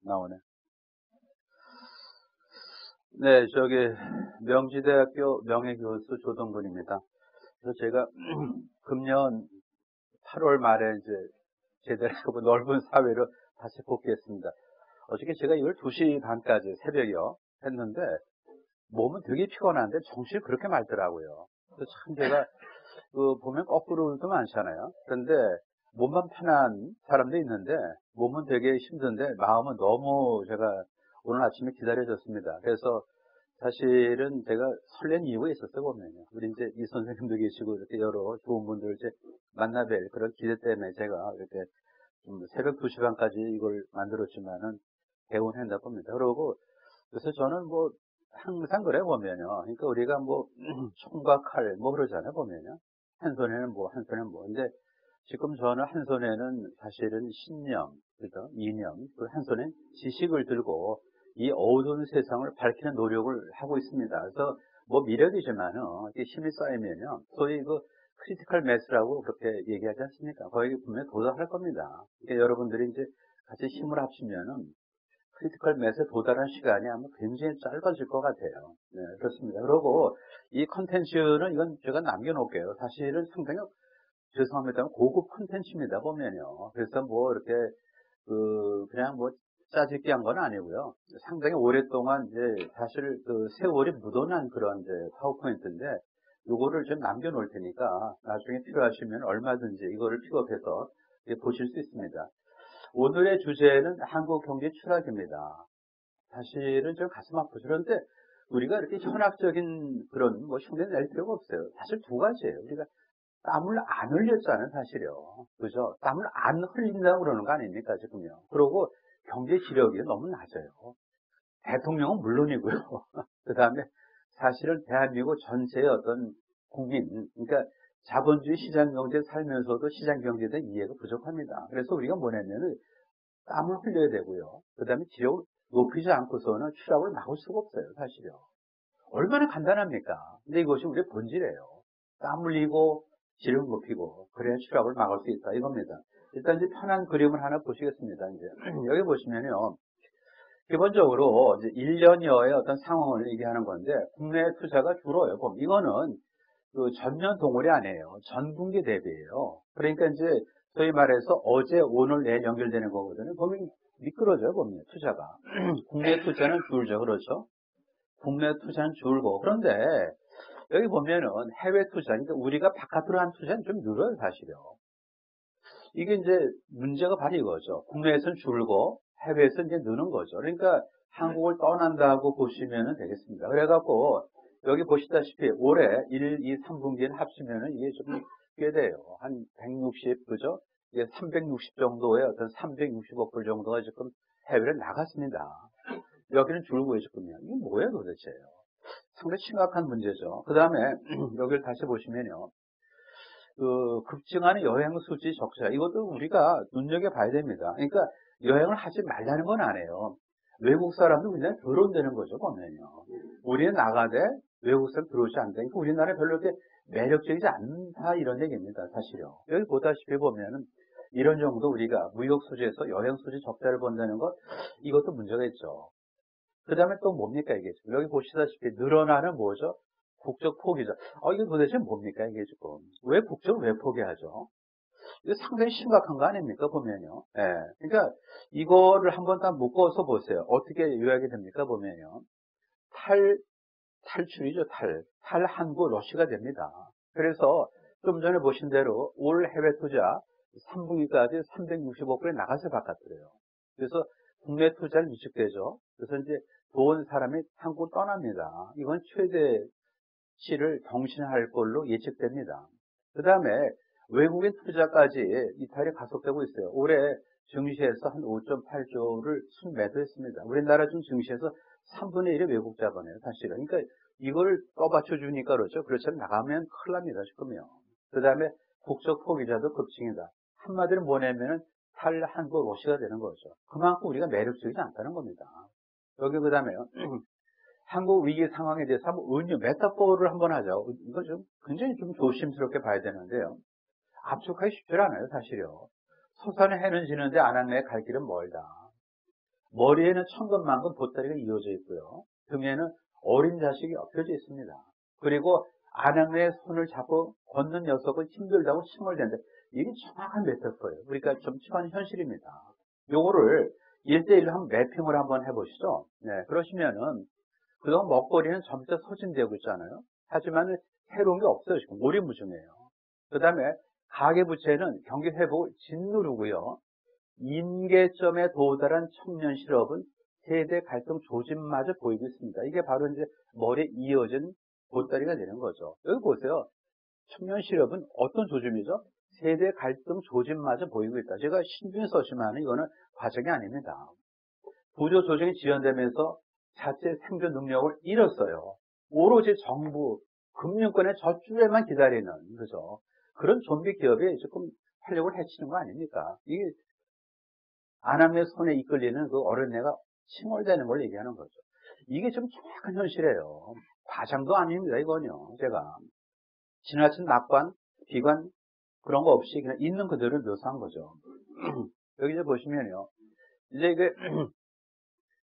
나오네. 네, 명지대학교 명예교수 조동근입니다. 그래서 제가 금년 8월 말에 이제 제대로 넓은 사회로 다시 복귀했습니다. 어저께 제가 이걸 2시 반까지 새벽이요 했는데 몸은 되게 피곤한데 정신이 그렇게 맑더라고요. 그래서 참 제가 보면 거꾸로도 많잖아요. 그런데 몸만 편한 사람도 있는데 몸은 되게 힘든데 마음은 너무 제가 오늘 아침에 기다려졌습니다. 그래서 사실은 제가 설렌 이유가 있었어요, 보면요. 우리 이제 이 선생님도 계시고 이렇게 여러 좋은 분들 이제 만나뵐 그런 기대 때문에 제가 이렇게 좀 새벽 2시 반까지 이걸 만들었지만은 개원했나 봅니다. 그러고 그래서 저는 항상 그래 보면요. 그러니까 우리가 총과 칼 그러잖아요, 보면요. 한 손에는 한 손에는 근데 지금 저는 한 손에는 사실은 신념, 그죠? 이념, 그 한 손엔 지식을 들고 이 어두운 세상을 밝히는 노력을 하고 있습니다. 그래서 미력이지만은 이렇게 힘이 쌓이면요. 소위 크리티컬 매스라고 그렇게 얘기하지 않습니까? 거기 분명히 도달할 겁니다. 그러니까 여러분들이 이제 같이 힘을 합치면은 크리티컬 매스에 도달한 시간이 아마 굉장히 짧아질 것 같아요. 네, 그렇습니다. 그리고 이 컨텐츠는 이건 제가 남겨놓을게요. 사실은 상당히 죄송합니다만 고급 컨텐츠입니다, 보면요. 그래서 이렇게, 그냥 짜집기 한 건 아니고요. 상당히 오랫동안 이제 사실 세월이 묻어난 그런 이제 파워포인트인데, 요거를 좀 남겨놓을 테니까 나중에 필요하시면 얼마든지 이거를 픽업해서 보실 수 있습니다. 오늘의 주제는 한국 경제 추락입니다. 사실은 좀 가슴 아프죠. 그런데 우리가 이렇게 현학적인 그런 흉내 낼 필요가 없어요. 사실 두 가지예요. 우리가 땀을 안 흘렸잖아요, 사실요. 그죠? 땀을 안 흘린다고 그러는 거 아닙니까, 지금요. 그리고 경제 지력이 너무 낮아요. 대통령은 물론이고요. 그 다음에 사실은 대한민국 전체의 어떤 국민, 그러니까 자본주의 시장 경제에 살면서도 시장 경제에 대한 이해가 부족합니다. 그래서 우리가 뭐냐면은 땀을 흘려야 되고요. 그 다음에 지력을 높이지 않고서는 추락을 막을 수가 없어요, 사실요. 얼마나 간단합니까? 근데 이것이 우리의 본질이에요. 땀 흘리고 지력 높이고 그래야 추락을 막을 수 있다 이겁니다. 일단 이제 편한 그림을 하나 보시겠습니다. 이제 여기 보시면요. 기본적으로 이제 1년여의 어떤 상황을 얘기하는 건데 국내 투자가 줄어요. 이거는 전년 동월이 아니에요. 전 분기 대비예요. 그러니까 이제 소위 말해서 어제 오늘 내일 연결되는 거거든요. 보면 미끄러져요. 보면 투자가 국내 투자는 줄죠. 그렇죠? 국내 투자는 줄고 그런데 여기 보면은 해외 투자, 그러니까 우리가 바깥으로 한 투자는 좀 늘어요, 사실요. 이게 이제 문제가 바로 이거죠. 국내에서는 줄고 해외에서는 이제 느는 거죠. 그러니까 한국을 떠난다고 보시면 되겠습니다. 그래갖고 여기 보시다시피 올해 1, 2, 3분기는 합치면은 이게 좀 꽤 돼요. 한 160, 그죠? 이게 360 정도의 어떤 360억 불 정도가 지금 해외를 나갔습니다. 여기는 줄고 있었군요. 이게 뭐예요, 도대체요? 상당히 심각한 문제죠. 그 다음에 여기를 다시 보시면요. 급증하는 여행 수지 적자. 이것도 우리가 눈여겨봐야 됩니다. 그러니까 여행을 하지 말라는 건 아니에요. 외국 사람도 그냥 들어온다는 거죠, 보면요. 우리는 나가되 외국 사람 들어오지 않다니까 우리나라에 별로 이렇게 매력적이지 않다 이런 얘기입니다, 사실요. 여기 보다시피 보면은 이런 정도 우리가 무역 수지에서 여행 수지 적자를 본다는 것, 이것도 문제가 있죠. 그 다음에 또 뭡니까, 이게? 여기 보시다시피 늘어나는 뭐죠? 국적 포기죠. 이게 도대체 뭡니까, 이게 지금? 왜 국적을 왜 포기하죠? 이거 상당히 심각한 거 아닙니까, 보면요. 예. 그러니까 이거를 한번 다 묶어서 보세요. 어떻게 요약이 됩니까, 보면요. 탈출이죠, 탈한국 러시가 됩니다. 그래서 좀 전에 보신 대로 올 해외 투자 3분기까지 360억 불이 나가서 바깥으로요. 그래서 국내 투자는 위축되죠. 그래서 이제 돈 사람이 한국 떠납니다. 이건 최대치를 경신할 걸로 예측됩니다. 그 다음에 외국인 투자까지 이탈이 가속되고 있어요. 올해 증시에서 한 5.8조를 순매도했습니다. 우리나라 좀 증시에서 3분의 1이 외국 자본이에요, 사실은. 그러니까 이걸 떠받쳐 주니까 그렇죠. 그렇지 않으면 나가면 큰일 납니다, 지금요. 그 다음에 국적 포기자도 급증이다. 한마디로 뭐냐면은 탈한국 러시가 되는 거죠. 그만큼 우리가 매력적이지 않다는 겁니다. 여기 그 다음에요. 한국 위기 상황에 대해서 한번 메타포를 한번 하죠. 이거 좀 굉장히 좀 조심스럽게 봐야 되는데요. 압축하기 쉽지 않아요, 사실요. 솟아는 해는 지는데 안한내 갈 길은 멀다. 머리에는 천근만근 보따리가 이어져 있고요. 등에는 어린 자식이 엎혀져 있습니다. 그리고 아낙네의 손을 잡고 걷는 녀석은 힘들다고 칭얼대는데 이게 정확한 메타포예요. 그러니까 좀 처한 현실입니다. 요거를 1대1로 한번 매핑을 한번 해보시죠. 네, 그러시면은 그동안 먹거리는 전부 다 소진되고 있잖아요. 하지만 새로운 게 없어요. 지금 오리무중이에요. 그 다음에 가계부채는 경기회복을 짓누르고요. 임계점에 도달한 청년 실업은 세대 갈등 조짐마저 보이고 있습니다. 이게 바로 이제 머리에 이어진 보따리가 되는 거죠. 여기 보세요. 청년 실업은 어떤 조짐이죠? 세대 갈등 조짐마저 보이고 있다. 제가 신중히 썼지만 이거는 과정이 아닙니다. 구조 조정이 지연되면서 자체 생존 능력을 잃었어요. 오로지 정부, 금융권의 저축에만 기다리는, 그죠? 그런 좀비 기업이 조금 활력을 해치는 거 아닙니까? 이게 아남의 손에 이끌리는 그 어린애가 칭얼대는 걸 얘기하는 거죠. 이게 좀 정확한 현실이에요. 과장도 아닙니다, 이건요. 제가 지나친 낙관, 비관, 그런 거 없이 그냥 있는 그대로 묘사한 거죠. 여기 이제 보시면요. 이제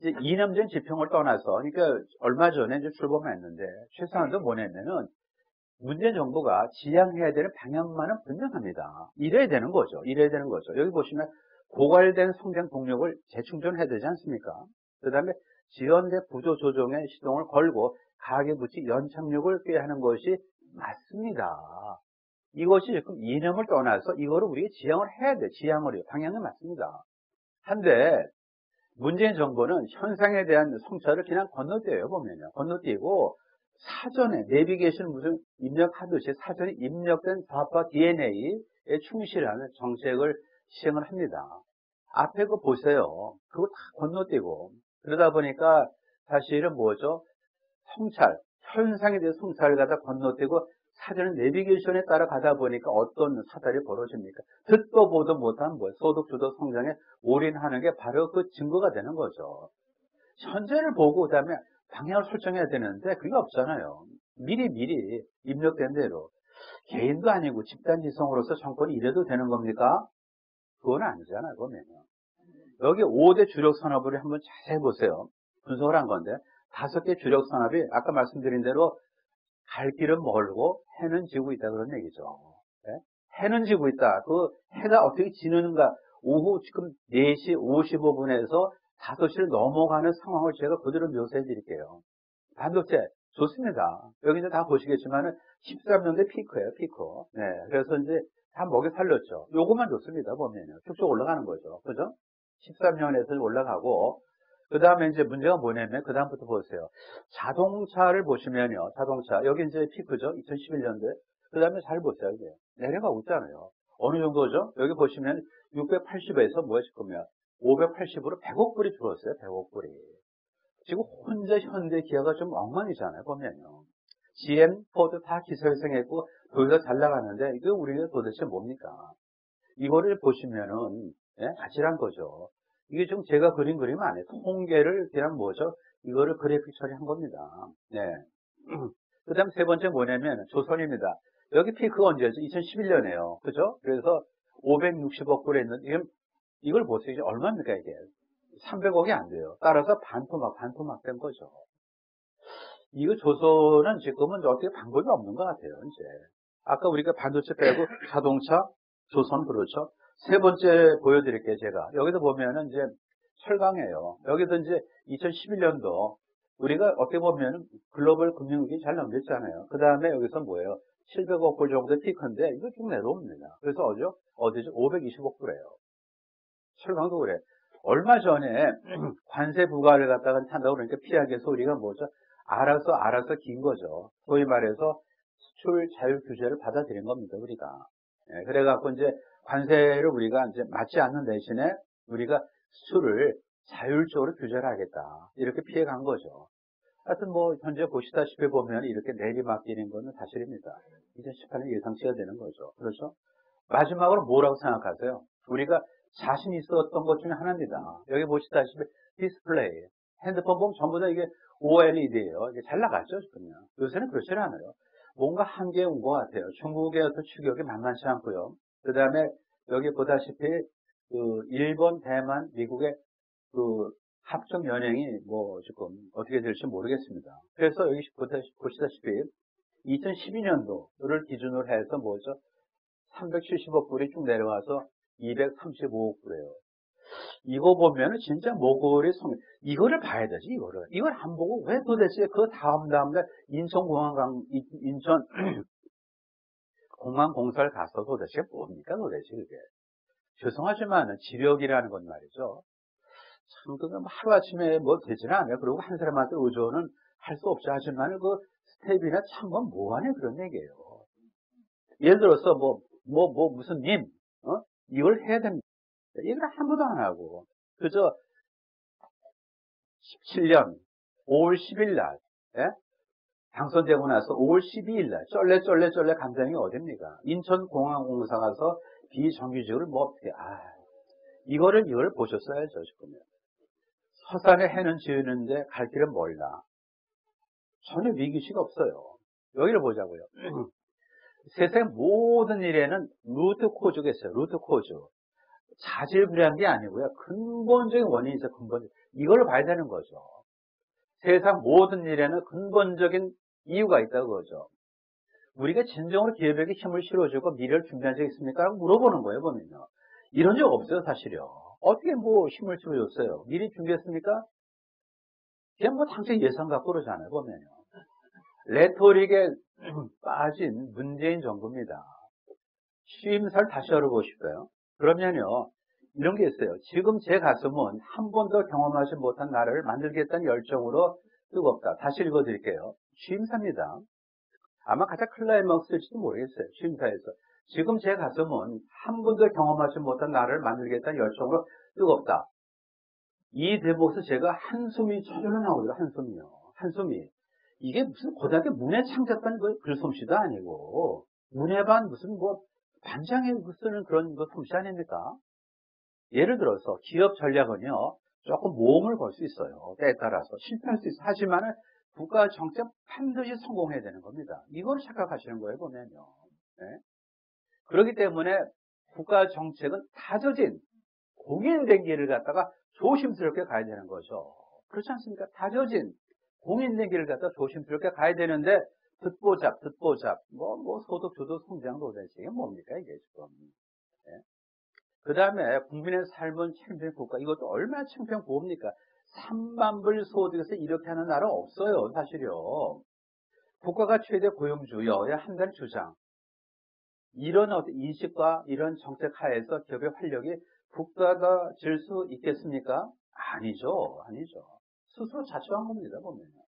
이제 이념적인 지평을 떠나서, 그러니까 얼마 전에 이제 출범했는데, 최소한도 뭐냐면은, 문재인 정부가 지향해야 되는 방향만은 분명합니다. 이래야 되는 거죠. 이래야 되는 거죠. 여기 보시면, 고갈된 성장 동력을 재충전해야 되지 않습니까? 그 다음에 지연된 구조 조정에 시동을 걸고, 가계부채 연착륙을 꾀하는 것이 맞습니다. 이것이 지금 이념을 떠나서 이거를 우리가 지향을 해야 돼. 지향을요. 방향은 맞습니다. 한데 문재인 정부는 현상에 대한 성찰을 그냥 건너뛰어요. 보면요. 건너뛰고 사전에 내비게이션 무슨 입력하듯이 사전에 입력된 좌파 DNA에 충실하는 정책을 시행을 합니다. 앞에 거 보세요. 그거 다 건너뛰고 그러다 보니까 사실은 뭐죠? 성찰, 현상에 대해 성찰을 갖다 건너뛰고 사전에 내비게이션에 따라 가다 보니까 어떤 사달이 벌어집니까? 듣도 보도 못한 뭐예요? 소득주도 성장에 올인하는 게 바로 그 증거가 되는 거죠. 현재를 보고 그다음에 방향을 설정해야 되는데 그게 없잖아요. 미리 입력된 대로. 개인도 아니고 집단 지성으로서 정권이 이래도 되는 겁니까? 그건 아니잖아요. 보면요. 여기 5대 주력 산업을 한번 자세히 보세요. 분석을 한 건데 5개 주력 산업이 아까 말씀드린 대로 갈 길은 멀고 해는 지고 있다 그런 얘기죠. 네? 해는 지고 있다. 그 해가 어떻게 지는가 오후 지금 4시 55분에서 5시를 넘어가는 상황을 제가 그대로 묘사해 드릴게요. 반도체 좋습니다. 여기 이제 다 보시겠지만은 13년대 피크예요, 피크. 네. 그래서 이제 다 먹여 살렸죠. 요것만 좋습니다. 보면요. 쭉쭉 올라가는 거죠. 그죠? 13년에서 올라가고 그 다음에 이제 문제가 뭐냐면, 그 다음부터 보세요. 자동차를 보시면요. 자동차. 여기 이제 피크죠. 2011년도에. 그 다음에 잘 보세요. 이게. 내려가고 있잖아요. 어느 정도죠? 여기 보시면 680에서 뭐였을 거면 580으로 100억 불이 줄었어요. 100억 불이. 지금 혼자 현대 기아가 좀 엉망이잖아요. 보면요. GM, 포드 다 기사회생했고, 거기가 잘 나가는데, 이게 우리가 도대체 뭡니까? 이거를 보시면은, 예? 아찔한 거죠. 이게 지금 제가 그린 그림 아니에요. 통계를 그냥 뭐죠? 이거를 그래픽 처리한 겁니다. 네. 그 다음 세 번째 뭐냐면 조선입니다. 여기 피크가 언제죠? 2011년에요. 그죠? 그래서 560억 불에 있는, 이걸 보세요. 이게 얼마입니까, 이게? 300억이 안 돼요. 따라서 반토막 된 거죠. 이거 조선은 지금은 어떻게 방법이 없는 것 같아요, 이제. 아까 우리가 반도체 빼고 자동차, 조선 그렇죠. 세 번째 보여드릴게요, 제가. 여기도 보면은 이제 철강이에요. 여기도 이제 2011년도 우리가 어떻게 보면 글로벌 금융위기 잘 넘겼잖아요. 그 다음에 여기서 뭐예요? 700억 불 정도 피크인데 이거 좀 내려옵니다. 그래서 어디죠? 520억 불이에요. 철강도 그래. 얼마 전에 관세 부과를 갖다가 한다고 그러니까 피하기 위해서 우리가 뭐죠? 알아서 긴 거죠. 소위 말해서 수출 자율 규제를 받아들인 겁니다, 우리가. 예, 그래갖고 이제 관세를 우리가 이제 맞지 않는 대신에 우리가 수출을 자율적으로 규제를 하겠다. 이렇게 피해간 거죠. 하여튼 뭐 현재 보시다시피 보면 이렇게 내리막기는 거는 사실입니다. 2018년 예상치가 되는 거죠. 그렇죠? 마지막으로 뭐라고 생각하세요? 우리가 자신 있었던 것 중에 하나입니다. 여기 보시다시피 디스플레이, 핸드폰 보면 전부 다 이게 OLED예요. 이게 잘 나갔죠, 지금요. 요새는 그렇지 않아요. 뭔가 한계에 온 것 같아요. 중국의 어떤 추격이 만만치 않고요. 그 다음에 여기 보다시피 그 일본, 대만, 미국의 그 합종 연행이 뭐 지금 어떻게 될지 모르겠습니다. 그래서 여기 보시다시피 2012년도를 기준으로 해서 뭐죠? 370억 불이 쭉 내려와서 235억 불이에요. 이거 보면은 진짜 모골이 이거를 봐야 되지, 이거를. 이걸 안 보고 왜 도대체 그 다음날 인천 공항 공사를 가서 도대체 뭡니까, 도대체 그게. 죄송하지만 지력이라는 건 말이죠. 참, 그거 하루아침에 뭐 되지는 않아요. 그리고 한 사람한테 의존은 할 수 없지 하지만 그 스텝이나 참건 뭐하네 그런 얘기예요. 예를 들어서 무슨 님, 이걸 해야 됩니다. 이걸 아무도 안 하고, 그저 17년 5월 10일 날, 예? 당선되고 나서 5월 12일 날, 쩔레 간다는 게 어딥니까? 인천공항공사 가서 비정규직을 이걸 보셨어야죠, 지금. 서산에 해는 지으는데 갈 길은 멀다. 전혀 위기의식 없어요. 여기를 보자고요. 세상 모든 일에는 루트 코즈가 있어요. 루트 코즈. 자질구레한 게 아니고요. 근본적인 원인이 있어요. 이걸 봐야 되는 거죠. 세상 모든 일에는 근본적인 이유가 있다고 그러죠. 우리가 진정으로 기업에게 힘을 실어주고 미래를 준비한 적 있습니까? 라고 물어보는 거예요, 보면요. 이런 적 없어요, 사실요. 어떻게 힘을 실어줬어요? 미리 준비했습니까? 그냥 당장 예상 갖고 그러잖아요, 보면요. 레토릭에 빠진 문재인 정부입니다. 취임사를 다시 열어보고 싶어요. 그러면요, 이런 게 있어요. 지금 제 가슴은 한 번도 경험하지 못한 나라를 만들겠다는 열정으로 뜨겁다. 다시 읽어드릴게요. 취임사입니다. 아마 가장 클라이막스일지도 모르겠어요. 취임사에서. 지금 제 가슴은 한 번도 경험하지 못한 나라를 만들겠다는 열정으로 뜨겁다. 이 대목에서 제가 한숨이 저절로 나오더라고요. 한숨이요. 한숨이. 이게 무슨 고등학교 문해창작반 글솜씨도 아니고 문해반 무슨 반장에 쓰는 그런 솜씨 아닙니까? 예를 들어서 기업 전략은요. 조금 모험을 걸 수 있어요. 때에 따라서 실패할 수 있어요. 하지만 국가 정책 반드시 성공해야 되는 겁니다. 이걸 착각하시는 거예요, 보면요. 네? 그렇기 때문에 국가 정책은 다져진 공인된 길을 갖다가 조심스럽게 가야 되는 거죠. 그렇지 않습니까? 다져진 공인된 길을 갖다가 조심스럽게 가야 되는데 듣보잡 소득 주도 성장 도대체 이게 뭡니까 이게 지금. 네? 그 다음에 국민의 삶은 책임진 국가, 이것도 얼마나 창피한 보험입니까? 3만 불 소득에서 이렇게 하는 나라 없어요, 사실요. 국가가 최대 고용주여야 한다는 주장. 이런 어떤 인식과 이런 정책 하에서 기업의 활력이 북돋아질 수 있겠습니까? 아니죠. 스스로 자초한 겁니다, 보면요.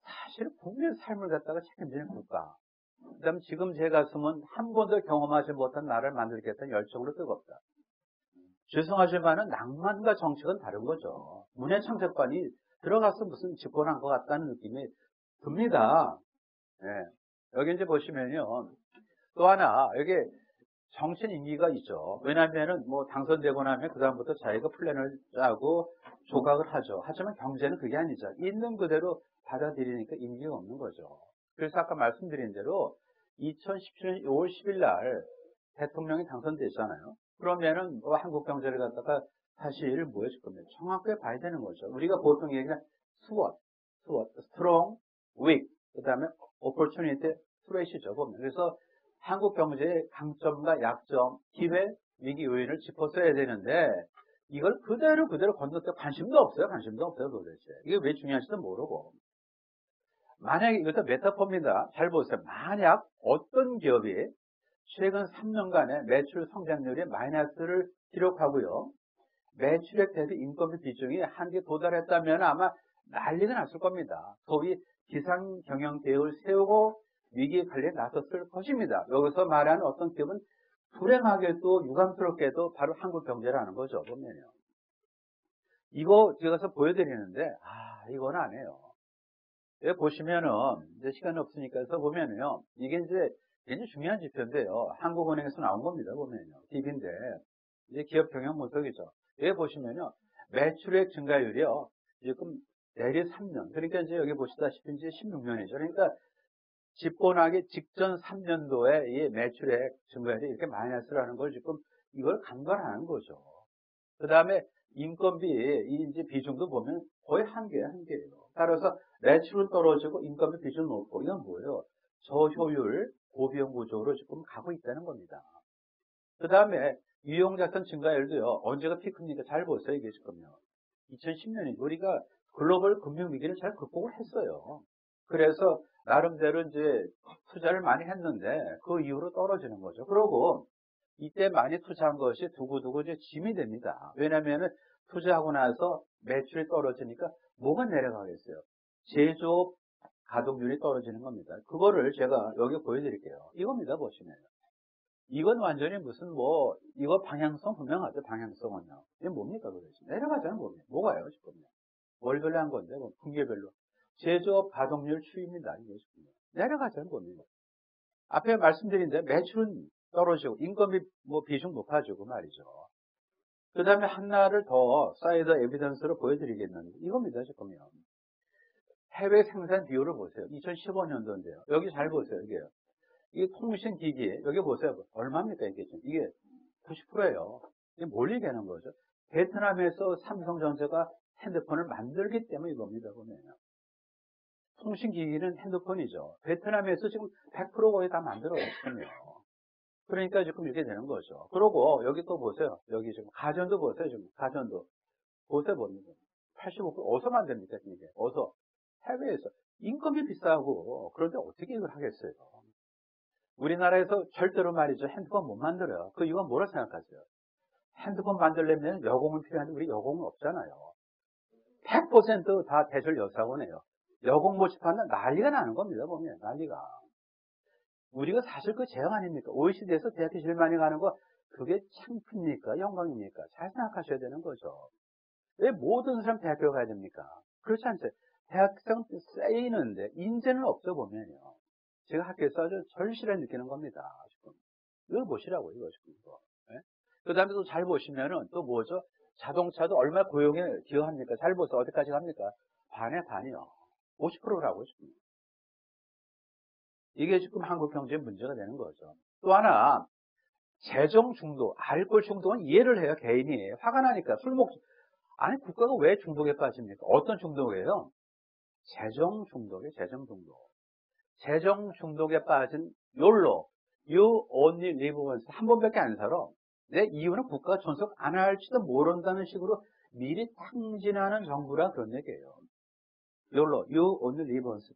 사실 국민의 삶을 갖다가 책임지는 국가. 그 다음에 지금 제 가슴은 한 번도 경험하지 못한 나라를 만들겠다는 열정으로 뜨겁다. 죄송하지만은 낭만과 정책은 다른 거죠. 문해창작반이 들어가서 무슨 집권한 것 같다는 느낌이 듭니다. 네. 여기 이제 보시면요. 또 하나, 여기 정치인 임기가 있죠. 왜냐면은 당선되고 나면 그다음부터 자기가 플랜을 짜고 조각을 하죠. 하지만 경제는 그게 아니죠. 있는 그대로 받아들이니까 임기가 없는 거죠. 그래서 아까 말씀드린 대로 2017년 5월 10일 날 대통령이 당선됐잖아요. 그러면은 한국 경제를 갖다가 사실 뭐였을 겁니다. 정확하게 봐야 되는 거죠. 우리가 보통 얘기하는 SWOT, strong, weak, 그 다음에 opportunity, threat이죠. 보면. 그래서 한국 경제의 강점과 약점, 기회, 위기 요인을 짚어써야 되는데 이걸 그대로 건너뛰어 관심도 없어요, 도대체. 이게 왜 중요한지도 모르고. 만약에 이것도 메타포입니다. 잘 보세요. 만약 어떤 기업이 최근 3년간의 매출 성장률이 마이너스를 기록하고요. 매출액 대비 인건비 비중이 한계에 도달했다면 아마 난리가 났을 겁니다. 소위 기상경영 계획을 세우고 위기 관리에 나섰을 것입니다. 여기서 말하는 어떤 기업은 불행하게도 유감스럽게도 바로 한국 경제라는 거죠. 보면요. 이거 제가 보여드리는데 이건 안 해요. 여기 보시면은 이제 시간이 없으니까 해서 보면은요. 이게 이제 굉장히 중요한 지표인데요. 한국은행에서 나온 겁니다. 보면요. DB인데 이제 기업 경영 분석이죠. 여기 보시면요. 매출액 증가율이요. 지금 내리 3년. 그러니까 이제 여기 보시다시피 이제 16년이죠. 그러니까 집권하기 직전 3년도에 이 매출액 증가율이 이렇게 마이너스라는 걸 지금 이걸 간과하는 거죠. 그 다음에 인건비 이제 비중도 보면 거의 한계예요. 따라서 매출은 떨어지고 인건비 비중은 높고 이건 뭐예요? 저효율, 고비용 구조로 지금 가고 있다는 겁니다. 그 다음에 유용자산 증가율도요. 언제가 피크입니까? 잘 보세요. 이게 지금요. 2010년이 우리가 글로벌 금융위기를 잘 극복을 했어요. 그래서 나름대로 이제 투자를 많이 했는데 그 이후로 떨어지는 거죠. 그러고 이때 많이 투자한 것이 두고두고 이제 짐이 됩니다. 왜냐면은 투자하고 나서 매출이 떨어지니까 뭐가 내려가겠어요? 제조업 가동률이 떨어지는 겁니다. 그거를 제가 여기 보여드릴게요. 이겁니다, 보시면. 이건 완전히 무슨 이거 방향성 분명하죠, 방향성은요. 이게 뭡니까, 도대체? 내려가자는 뭡니까? 뭐가요, 지금요? 월별로 한 건데, 분기별로. 제조업 가동률 추이입니다, 이게 지금. 내려가자는 겁니다. 앞에 말씀드린 데 매출은 떨어지고, 인건비 비중 높아지고 말이죠. 그 다음에 하나를 더 사이드 에비던스로 보여드리겠는데, 이겁니다, 지금요. 해외 생산 비율을 보세요. 2015년도인데요. 여기 잘 보세요, 이게요. 이게 통신기기, 여기 보세요. 얼마입니까, 이게 지금? 이게 90%예요. 이게 뭘 얘기하는 거죠? 베트남에서 삼성전자가 핸드폰을 만들기 때문에 이겁니다, 보면. 통신기기는 핸드폰이죠. 베트남에서 지금 100% 거의 다 만들어요, 지금요. 그러니까 지금 이렇게 되는 거죠. 그러고 여기 또 보세요. 여기 지금 가전도 보세요, 지금. 가전도. 보세요, 봅니다. 85% 어디서 만듭니까, 이게? 어디서? 해외에서. 인건비 비싸고, 그런데 어떻게 이걸 하겠어요? 우리나라에서 절대로 말이죠. 핸드폰 못 만들어요. 이건 뭐라 생각하세요? 핸드폰 만들려면 여공은 필요한데 우리 여공은 없잖아요. 100% 다 대졸 여사원이에요. 여공 모집하면 난리가 나는 겁니다. 보면 난리가. 우리가 사실 그 재앙 아닙니까? OECD에서 대학교 제일 많이 가는 거 그게 창피입니까? 영광입니까? 잘 생각하셔야 되는 거죠. 왜 모든 사람 대학교 가야 됩니까? 그렇지 않죠. 대학생 쌓이는데 인재는 없어 보면요. 제가 학교에서 아주 절실하게 느끼는 겁니다. 지금. 이걸 보시라고요, 이거 지금. 네? 그 다음에 또 잘 보시면은 또 뭐죠? 자동차도 얼마 고용에 기여합니까? 잘 보세요. 어디까지 갑니까? 반에 반이요. 50%라고요, 지금. 이게 지금 한국 경제의 문제가 되는 거죠. 또 하나, 재정 중독, 알코올 중독은 이해를 해요, 개인이. 화가 나니까 술 먹, 아니, 국가가 왜 중독에 빠집니까? 어떤 중독이에요? 재정 중독이에요, 재정 중독. 재정 중독에 빠진 욜로, You only live once. 한 번밖에 안 살아. 내 이유는 국가가 존속 안 할지도 모른다는 식으로 미리 탕진하는 정부라 그런 얘기예요. 욜로, You only live once.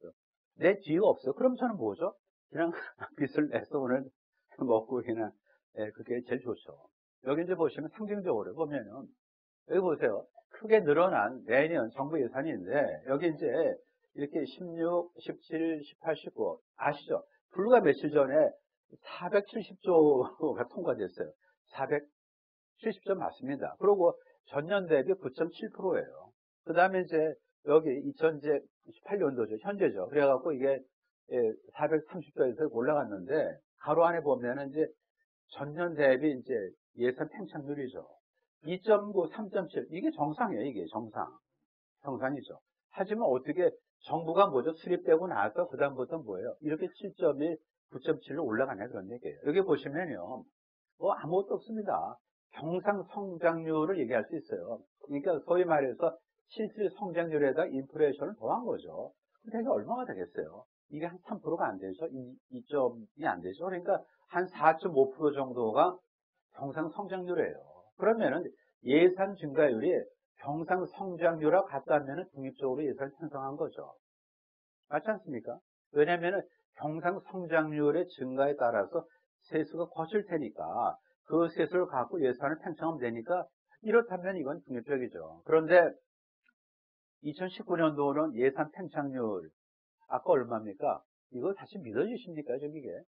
내 뒤가 없어. 그럼 저는 뭐죠? 그냥 빚을 내서 오늘 먹고 그냥, 그게 제일 좋죠. 여기 이제 보시면 상징적으로 보면은, 여기 보세요. 크게 늘어난 내년 정부 예산인데, 여기 이제 이렇게 16, 17, 18, 19 아시죠? 불과 며칠 전에 470조가 통과됐어요. 470조 맞습니다. 그리고 전년 대비 9.7%예요. 그 다음에 이제 여기 2018년도죠. 현재죠. 그래갖고 이게 430조에서 올라갔는데 가로 안에 보면은 이제 전년 대비 이제 예산 팽창률이죠. 2.9, 3.7 이게 정상이에요. 이게 정상이죠. 하지만 어떻게 정부가 뭐죠? 수립되고 나서 그다음부터 뭐예요? 이렇게 7.1, 9.7로 올라가냐 그런 얘기예요. 여기 보시면요. 아무것도 없습니다. 경상 성장률을 얘기할 수 있어요. 그러니까 소위 말해서 실질 성장률에다 인플레이션을 더한 거죠. 근데 이게 얼마가 되겠어요? 이게 한 3%가 안 되죠? 2점이 안 되죠? 그러니까 한 4.5% 정도가 경상 성장률이에요. 그러면은 예산 증가율이 경상 성장률하고 같다면 독립적으로 예산을 편성한 거죠. 맞지 않습니까? 왜냐하면 경상 성장률의 증가에 따라서 세수가 커질 테니까 그 세수를 갖고 예산을 편성하면 되니까 이렇다면 이건 독립적이죠. 그런데 2019년도는 예산 팽창률 아까 얼마입니까? 이거 다시 믿어주십니까? 이게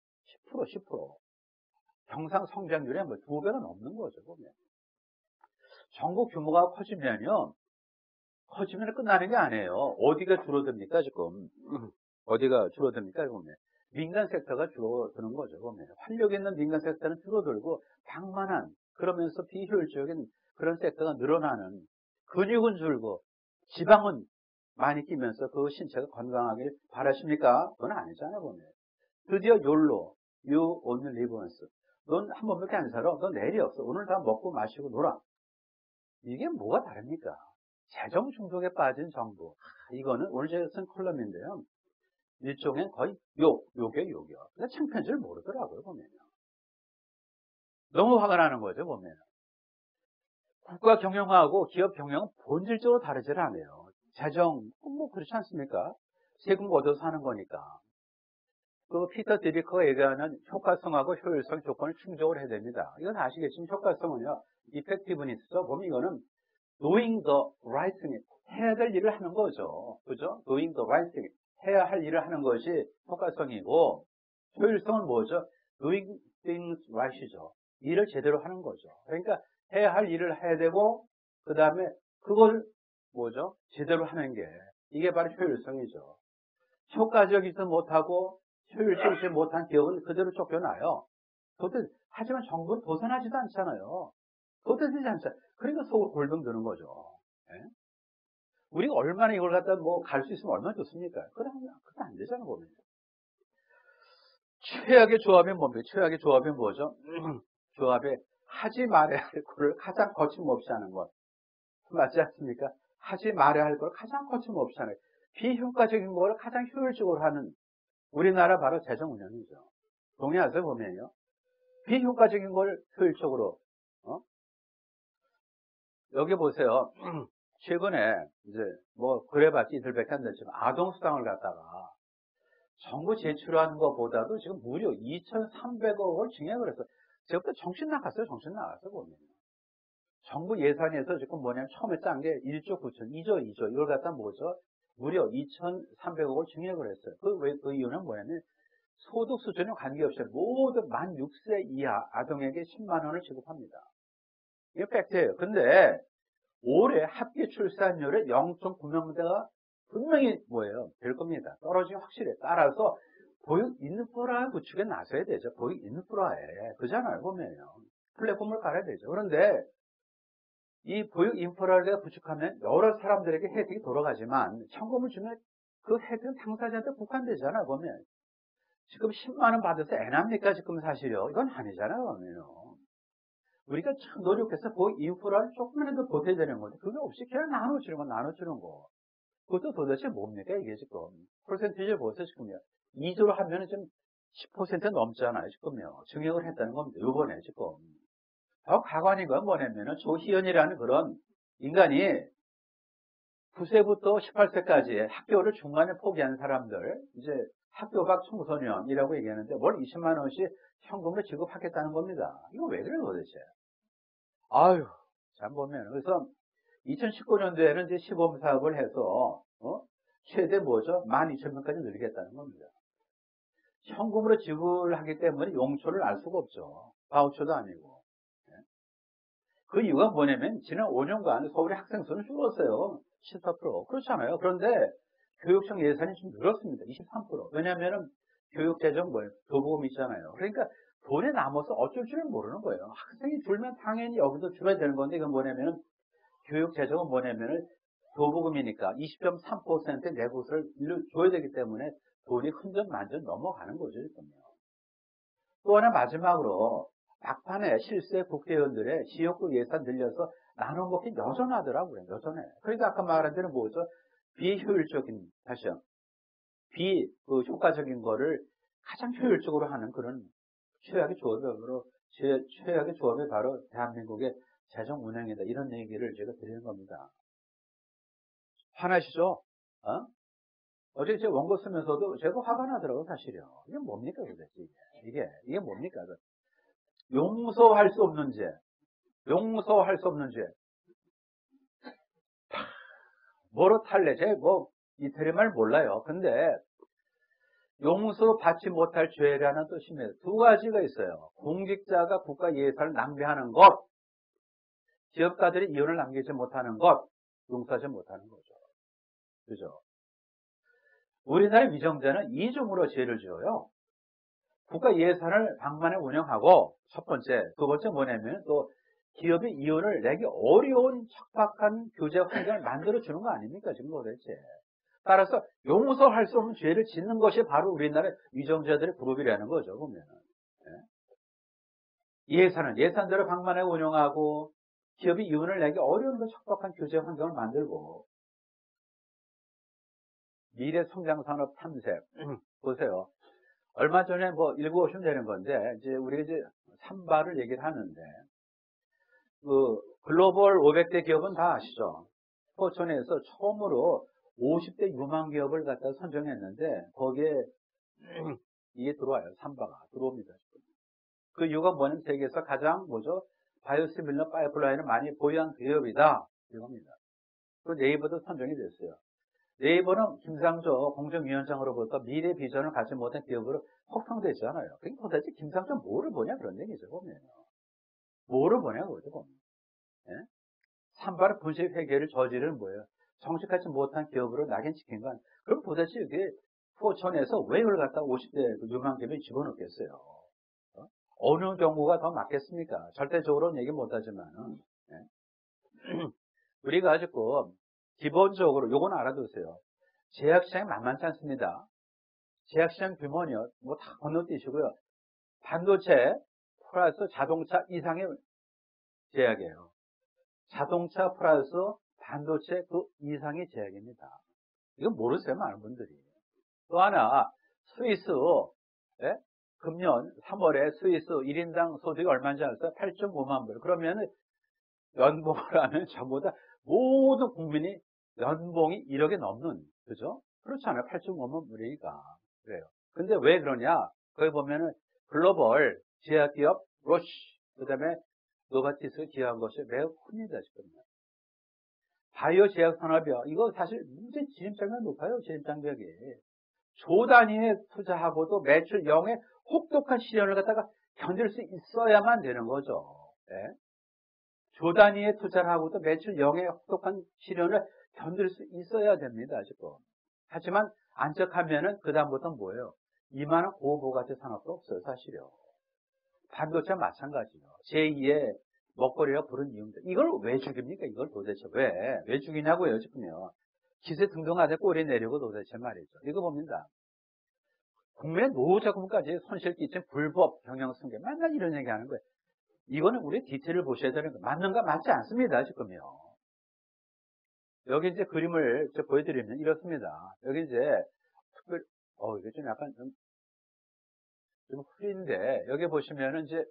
10%. 경상 성장률에 뭐 2배가 넘는 거죠, 보면. 전국 규모가 커지면 끝나는 게 아니에요. 어디가 줄어듭니까, 지금? 어디가 줄어듭니까, 보면. 민간 섹터가 줄어드는 거죠, 보면. 활력 있는 민간 섹터는 줄어들고, 방만한, 그러면서 비효율적인 그런 섹터가 늘어나는, 근육은 줄고, 지방은 많이 끼면서 그 신체가 건강하길 바라십니까? 그건 아니잖아요, 보면. 드디어 욜로, You only live once. 넌 한 번밖에 안 살아. 넌 내일이 없어. 오늘 다 먹고 마시고 놀아. 이게 뭐가 다릅니까? 재정 중독에 빠진 정부. 이거는 오늘 제가 쓴 컬럼인데요. 일종의 거의 욕이요. 근데 창피한지를 모르더라고요, 보면요. 너무 화가 나는 거죠, 보면. 국가 경영하고 기업 경영은 본질적으로 다르질 않아요. 재정, 뭐 그렇지 않습니까? 세금 걷어서 하는 거니까. 그 피터 디리커가 얘기하는 효과성하고 효율성 조건을 충족을 해야 됩니다. 이건 아시겠지만 효과성은요, effectiveness죠. 보면 이거는 doing the right thing, 해야 될 일을 하는 거죠. 그죠? doing the right thing, 해야 할 일을 하는 것이 효과성이고, 효율성은 뭐죠? doing things right이죠. 일을 제대로 하는 거죠. 그러니까 해야 할 일을 해야 되고, 그 다음에 그걸 뭐죠? 제대로 하는 게, 이게 바로 효율성이죠. 효과적이지 못하고 효율적이지 못한 기업은 그대로 쫓겨나요. 하지만 정부는 도산하지도 않잖아요. 도태되지 않잖아요. 그러니까 속을 골병 드는 거죠. 예? 우리가 얼마나 이걸 갖다 뭐 갈 수 있으면 얼마나 좋습니까? 그건 안 되잖아, 보면. 최악의 조합이 뭡니까? 최악의 조합이 뭐죠? 조합에 하지 말아야 할 거를 가장 거침없이 하는 것. 맞지 않습니까? 하지 말아야 할 걸 가장 거침없이 하는 것. 비효과적인 거를 가장 효율적으로 하는 우리나라 바로 재정 운영이죠. 동의하세요, 보면요. 비효과적인 걸 효율적으로, 여기 보세요. 최근에 이제 뭐 그래봤지 이틀밖에 안 됐지만 아동수당을 갖다가 정부 제출하는 것보다도 지금 무려 2,300억을 증액을 했어요. 제가 그때 정신 나갔어요. 보면. 정부 예산에서 지금 뭐냐면 처음에 짠 게 1조 9천, 2조 이걸 갖다 뭐죠? 무려 2,300억을 증액을 했어요. 그 이유는 뭐냐면 소득 수준에 관계없이 모두 만 6세 이하 아동에게 10만 원을 지급합니다. 이게 팩트예요. 근데 올해 합계 출산율의 0.9명대가 분명히 될 겁니다. 떨어지기 확실해. 따라서 보육 인프라 구축에 나서야 되죠. 보육 인프라에. 그잖아요, 보면요. 플랫폼을 깔아야 되죠. 그런데 이 보육 인프라를 구축하면 여러 사람들에게 혜택이 돌아가지만 현금을 주면 그 혜택은 당사자한테 국한되잖아요, 보면. 지금 10만 원 받아서 애납니까, 지금 사실요? 이건 아니잖아요, 보면요. 우리가 참 노력해서 보육 인프라를 조금이라도 보태야 되는 건데, 그게 없이 그냥 나눠주는 거. 그것도 도대체 뭡니까, 이게 지금. 퍼센티지를 보세요, 지금요. 2조로 하면은 좀 10% 넘잖아요, 지금요. 증액을 했다는 겁니다, 요번에 지금. 더 가관인 건 뭐냐면은 조희연이라는 그런 인간이 9세부터 18세까지 학교를 중간에 포기한 사람들, 이제 학교 밖 청소년이라고 얘기하는데 월 20만 원씩 현금으로 지급하겠다는 겁니다. 이거 왜 그래요, 도대체? 아유, 참 보면. 그래서 2019년도에는 이제 시범 사업을 해서, 최대 뭐죠? 12,000명까지 늘리겠다는 겁니다. 현금으로 지불하기 때문에 용처를 알 수가 없죠. 바우처도 아니고. 그 이유가 뭐냐면, 지난 5년간 서울의 학생 수는 줄었어요. 14%. 그렇잖아요. 그런데 교육청 예산이 좀 늘었습니다. 23%. 왜냐면은 교육재정 교부금 있잖아요. 그러니까 돈이 남아서 어쩔 줄은 모르는 거예요. 학생이 줄면 당연히 여기도 줄어야 되는 건데, 이건 뭐냐면은 교육재정은 뭐냐면은 교부금이니까 20.3% 내부를 줘야 되기 때문에 돈이 흔적만적 넘어가는 거죠, 지금요. 또 하나 마지막으로 막판에 실세 국회의원들의 지역구 예산 늘려서 나눠 먹기 여전하더라고요. 여전해. 그러니까 아까 말한 대로 뭐죠? 비효율적인, 다시요. 효과적인 거를 가장 효율적으로 하는 그런 최악의 조합이 바로 대한민국의 재정 운영이다. 이런 얘기를 제가 드리는 겁니다. 화나시죠? 어제 제가 원고 쓰면서도 제가 화가 나더라고요, 사실요. 이게 뭡니까, 도대체 이게 뭡니까? 용서할 수 없는 죄. 뭐로 탈래? 제가 이태리 말 몰라요. 근데 용서받지 못할 죄라는 뜻입니다. 두 가지가 있어요. 공직자가 국가 예산을 낭비하는 것, 기업가들이 이윤을 남기지 못하는 것, 용서하지 못하는 거죠. 그죠? 우리나라 위정자는 이중으로 죄를 지어요. 국가 예산을 방만에 운영하고, 첫 번째. 두 번째 뭐냐면 또 기업이 이윤을 내기 어려운 척박한 규제 환경을 만들어주는 거 아닙니까? 지금 도대체. 따라서 용서할 수 없는 죄를 짓는 것이 바로 우리나라 위정자들의 그룹이라는 거죠, 보면은. 예산대로 방만에 운영하고, 기업이 이윤을 내기 어려운 그 척박한 규제 환경을 만들고 미래 성장 산업 탐색 보세요. 얼마 전에 뭐 읽어오시면 되는 건데 이제 우리가 이제 삼바를 얘기를 하는데 그 글로벌 500대 기업은 다 아시죠? 포천에서 처음으로 50대 유망 기업을 갖다 선정했는데 거기에 이게 들어와요. 삼바가 들어옵니다. 그 이유가 뭐냐면 세계에서 가장 뭐죠? 바이오시밀러 파이프라인을 많이 보유한 기업이다. 이겁니다. 그 네이버도 선정이 됐어요. 네이버는 김상조 공정위원장으로부터 미래 비전을 갖지 못한 기업으로 혹평되지 않아요. 그러니까 도대체 김상조 뭐를 보냐 그런 얘기죠. 보면요. 뭐를 보냐 그거죠. 보면. 예? 산발의 분식 회계를 저지르는 뭐예요? 정직하지 못한 기업으로 낙인시킨 건 그럼 도대체 이게 포천에서 왜 이걸 갖다 50대 유망 기업에 집어넣겠어요? 어느 경우가 더 맞겠습니까? 절대적으로는 얘기 못하지만은 우리가 아직도 기본적으로 요건 알아두세요. 제약시장이 만만치 않습니다. 제약시장 규모는요, 뭐 다 건너뛰시고요. 반도체 플러스 자동차 이상의 제약이에요. 자동차 플러스 반도체 그 이상의 제약입니다. 이거 모르세요, 많은 분들이. 또 하나, 스위스, 예? 금년 3월에 스위스 1인당 소득이 얼마인지 아세요? 8.5만 불. 그러면 연봉을 하면 전부 다 모든 국민이 연봉이 1억이 넘는, 그죠? 그렇잖아요. 8.5만 불이니까. 그래요. 근데 왜 그러냐? 거기 보면은 글로벌 제약기업 로시, 그 다음에 노바티스 기여한 것이 매우 큽니다, 지금. 바이오 제약 산업이요. 이거 사실 문제 진입장벽이 높아요, 진입장벽이. 조 단위에 투자하고도 매출 0의 혹독한 시련을 갖다가 견딜 수 있어야만 되는 거죠. 네? 조 단위에 투자를 하고도 매출 0의 혹독한 시련을 견딜 수 있어야 됩니다, 지금. 하지만 안적하면은 그다음부터는 뭐예요? 이만한 고부가치 산업도 없어요, 사실요. 반도체 마찬가지요. 제2의 먹거리라 부른 이유입니다. 이걸 왜 죽입니까? 이걸 도대체 왜 죽이냐고요, 지금요. 기세 등등하게 꼬리 내리고 도대체 말이죠. 이거 봅니다. 국민의 노후자금까지 손실 끼친 불법 경영승계. 맨날 이런 얘기 하는 거예요. 이거는 우리 디테일을 보셔야 되는 거예요. 맞는가 맞지 않습니다, 지금요. 여기 이제 그림을 보여드리면 이렇습니다. 여기 이제 특별, 이게 좀 약간 좀 흐린데, 여기 보시면은 이제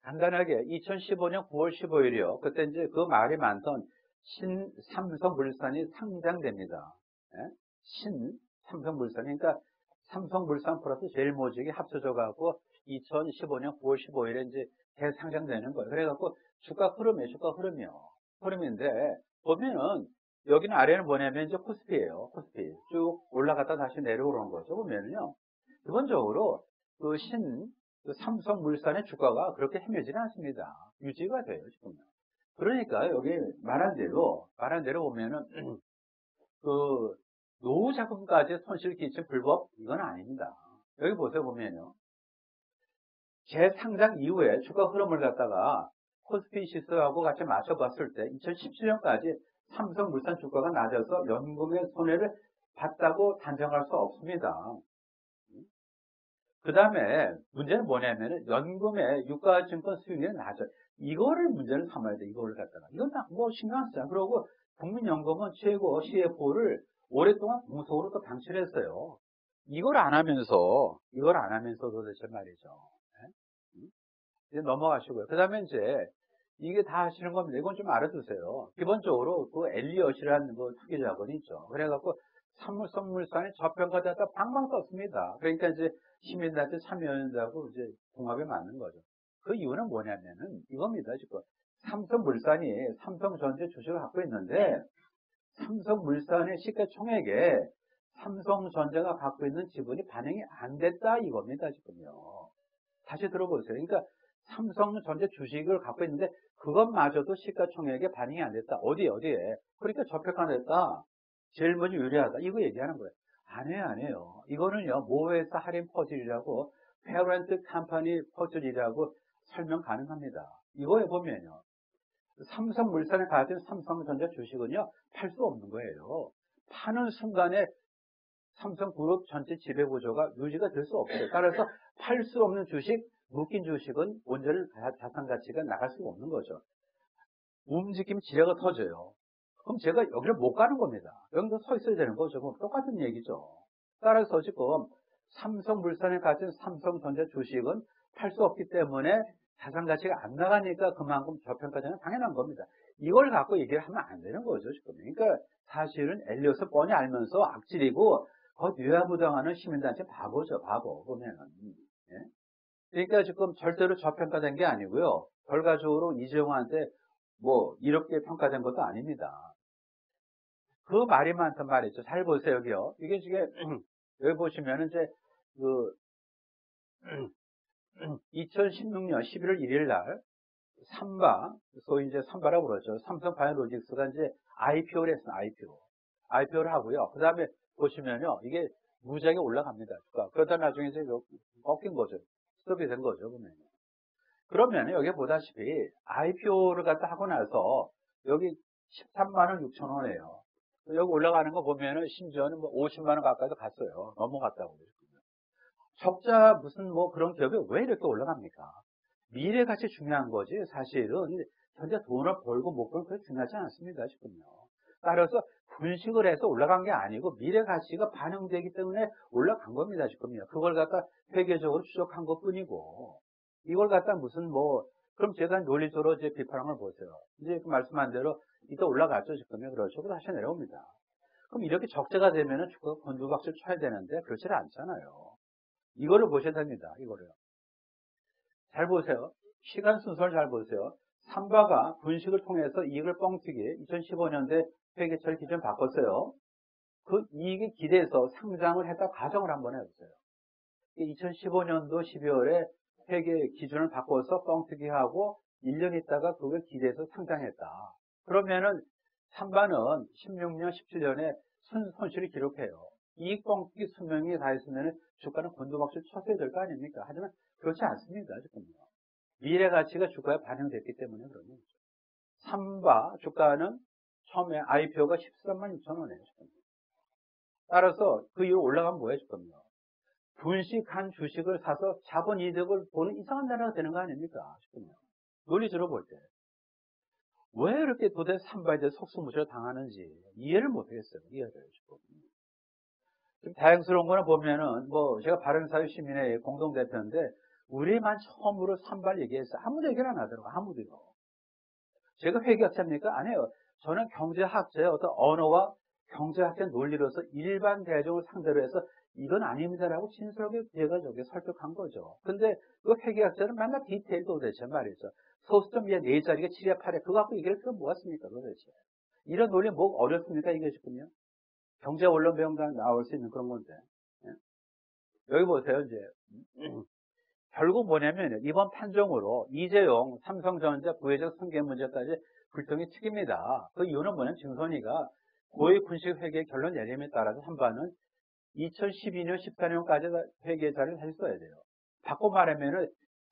간단하게 2015년 9월 15일이요. 그때 이제 그 말이 많던 신삼성물산이 상장됩니다. 예? 신삼성물산이, 그러니까 삼성물산 플러스 제일모직이 합쳐져 갖고 2015년 9월 15일에 이제 대상장되는 거예요. 그래갖고 주가 흐름이요. 흐름인데 보면은 여기는 아래는 뭐냐면 이제 코스피예요. 코스피 쭉 올라갔다 다시 내려오는 거죠. 보면은요. 기본적으로 그 삼성물산의 주가가 그렇게 헤매지는 않습니다. 유지가 돼요, 지금. 그러니까 여기 말한 대로 보면은 그 노후자금까지 손실 끼친 불법 이건 아닙니다. 여기 보세요, 보면요. 재상장 이후에 주가 흐름을 갖다가 코스피 지수하고 같이 맞춰봤을 때 2017년까지 삼성물산 주가가 낮아서 연금의 손해를 봤다고 단정할 수 없습니다. 그 다음에 문제는 뭐냐면은 연금의 유가증권 수익률이 낮아요. 이거를 문제를 삼아야 돼. 이거를 갖다가. 이건 뭐 신경 안 쓰잖아. 그러고 국민연금은 최고 CFO를 오랫동안 공석으로 또 방치를 했어요. 이걸 안 하면서 도대체 말이죠. 네? 이제 넘어가시고요. 그 다음에 이제 이게 다 하시는 겁니다. 이건 좀 알아두세요. 기본적으로 그 엘리엇이라는 그 투기자본이 있죠. 그래갖고 삼성물산이 저평가되다 방방 떴습니다. 그러니까 이제 시민단체 참여연대하고 이제 궁합에 맞는 거죠. 그 이유는 뭐냐면은 이겁니다. 지금 삼성물산이 삼성전자 주식을 갖고 있는데 삼성물산의 시가총액에 삼성전자가 갖고 있는 지분이 반영이 안 됐다 이겁니다. 지금요. 다시 들어보세요. 그러니까 삼성전자 주식을 갖고 있는데 그것마저도 시가총액에 반영이 안 됐다. 어디에? 그러니까 저평가됐다. 제일 먼저 유리하다. 이거 얘기하는 거예요. 안 해요. 이거는요, 모회사 할인 퍼즐이라고, 페어런트 컴퍼니 퍼즐이라고 설명 가능합니다. 이거에 보면요, 삼성물산에 가진 삼성전자 주식은요, 팔 수 없는 거예요. 파는 순간에 삼성그룹 전체 지배구조가 유지가 될 수 없어요. 따라서 팔 수 없는 주식, 묶인 주식은 원자를 자산 가치가 나갈 수가 없는 거죠. 움직이면 지뢰가 터져요. 그럼 제가 여기를 못 가는 겁니다. 여기서 서 있어야 되는 거죠. 그럼 똑같은 얘기죠. 따라서 지금 삼성물산에 가진 삼성전자 주식은 팔 수 없기 때문에 자산 가치가 안 나가니까 그만큼 저평가되는 당연한 겁니다. 이걸 갖고 얘기를 하면 안 되는 거죠, 지금. 그러니까 사실은 엘리엇은 뻔히 알면서 악질이고 거의 유야무당하는 시민단체 바보죠, 바보. 보면은. 예? 그러니까 지금 절대로 저평가된 게 아니고요. 결과적으로 이재용한테 뭐 이렇게 평가된 것도 아닙니다. 그 말이 많단 말이죠. 잘 보세요, 여기요. 이게 지금 여기 보시면은 이제 그 2016년 11월 1일 날 삼바, 소위 이제 삼바라고 그러죠. 삼성바이오로직스가 이제 IPO를 했어요. IPO를 하고요. 그 다음에 보시면요. 이게 무지하게 올라갑니다. 그러다 나중에 이제 꺾인 거죠. 스톱이 된 거죠. 보면. 그러면 여기 보다시피 IPO를 갖다 하고 나서 여기 13만 6천 원이에요. 여기 올라가는 거 보면은 심지어는 뭐 50만 원 가까이도 갔어요. 넘어갔다고. 적자 무슨 뭐 그런 기업이 왜 이렇게 올라갑니까? 미래 가치 중요한 거지. 사실은 현재 돈을 벌고 못 벌고 그게 중요하지 않습니다. 싶군요. 따라서 분식을 해서 올라간 게 아니고 미래 가치가 반영되기 때문에 올라간 겁니다. 지금요. 그걸 갖다 회계적으로 추적한 것 뿐이고 이걸 갖다 무슨 뭐 그럼 제가 논리적으로 이제 비판한 걸 보세요. 이제 그 말씀한 대로 이따 올라갔죠. 지금요. 그렇죠. 다시 내려옵니다. 그럼 이렇게 적자가 되면은 주가가 곤두박질 쳐야 되는데 그렇지 않잖아요. 이거를 보셔야 됩니다. 이거를. 잘 보세요. 시간 순서를 잘 보세요. 삼바가 분식을 통해서 이익을 뻥튀기 2015년대 회계처리 기준 바꿨어요. 그 이익에 기대해서 상장을 했다 가정을 한번 해보세요. 2015년도 12월에 회계 기준을 바꿔서 뻥튀기하고 1년 있다가 그걸 기대해서 상장했다. 그러면은 삼바는 16년, 17년에 손실을 기록해요. 이익 뻥튀기 수명이 다 있으면 주가는 곤두박질 쳤어야 될 거 아닙니까? 하지만 그렇지 않습니다. 지금요. 미래 가치가 주가에 반영됐기 때문에 그런 거죠. 삼바 주가는 처음에 IPO가 13만 6천 원이에요. 지금요. 따라서 그 이후로 올라가면 뭐예요? 지금요. 분식한 주식을 사서 자본 이득을 보는 이상한 나라가 되는 거 아닙니까? 지금요. 논리적으로 볼 때. 왜 이렇게 도대체 삼바에 대해 속수무책을 당하는지 이해를 못하겠어요. 이해를 지금. 좀 다행스러운 거는 보면은, 제가 바른사회시민회 공동대표인데, 우리만 처음으로 삼발 얘기했어요. 아무도 얘기를 안 하더라고요. 아무도요. 제가 회계학자입니까? 아니에요. 저는 경제학자의 어떤 언어와 경제학자 논리로서 일반 대중을 상대로 해서 이건 아닙니다라고 진솔하게 제가 저게 설득한 거죠. 근데 그 회계학자는 맨날 디테일 도대체 말이죠. 소수점 위에 4자리가 7에 8에 그거 갖고 얘기를 필요 뭐가 있습니까? 도대체. 이런 논리 뭐 어렵습니까? 이게 지금요. 경제 원론 배운다 나올 수 있는 그런 건데. 여기 보세요, 이제. 결국 뭐냐면, 이번 판정으로 이재용 삼성전자 부회장 승계 문제까지 불통이 튀깁니다. 그 이유는 뭐냐면, 증선이가 고액 군식 회계 결론 내림에 따라서 삼바는 2012년, 14년까지 회계자를 했어야 돼요. 바꿔 말하면은,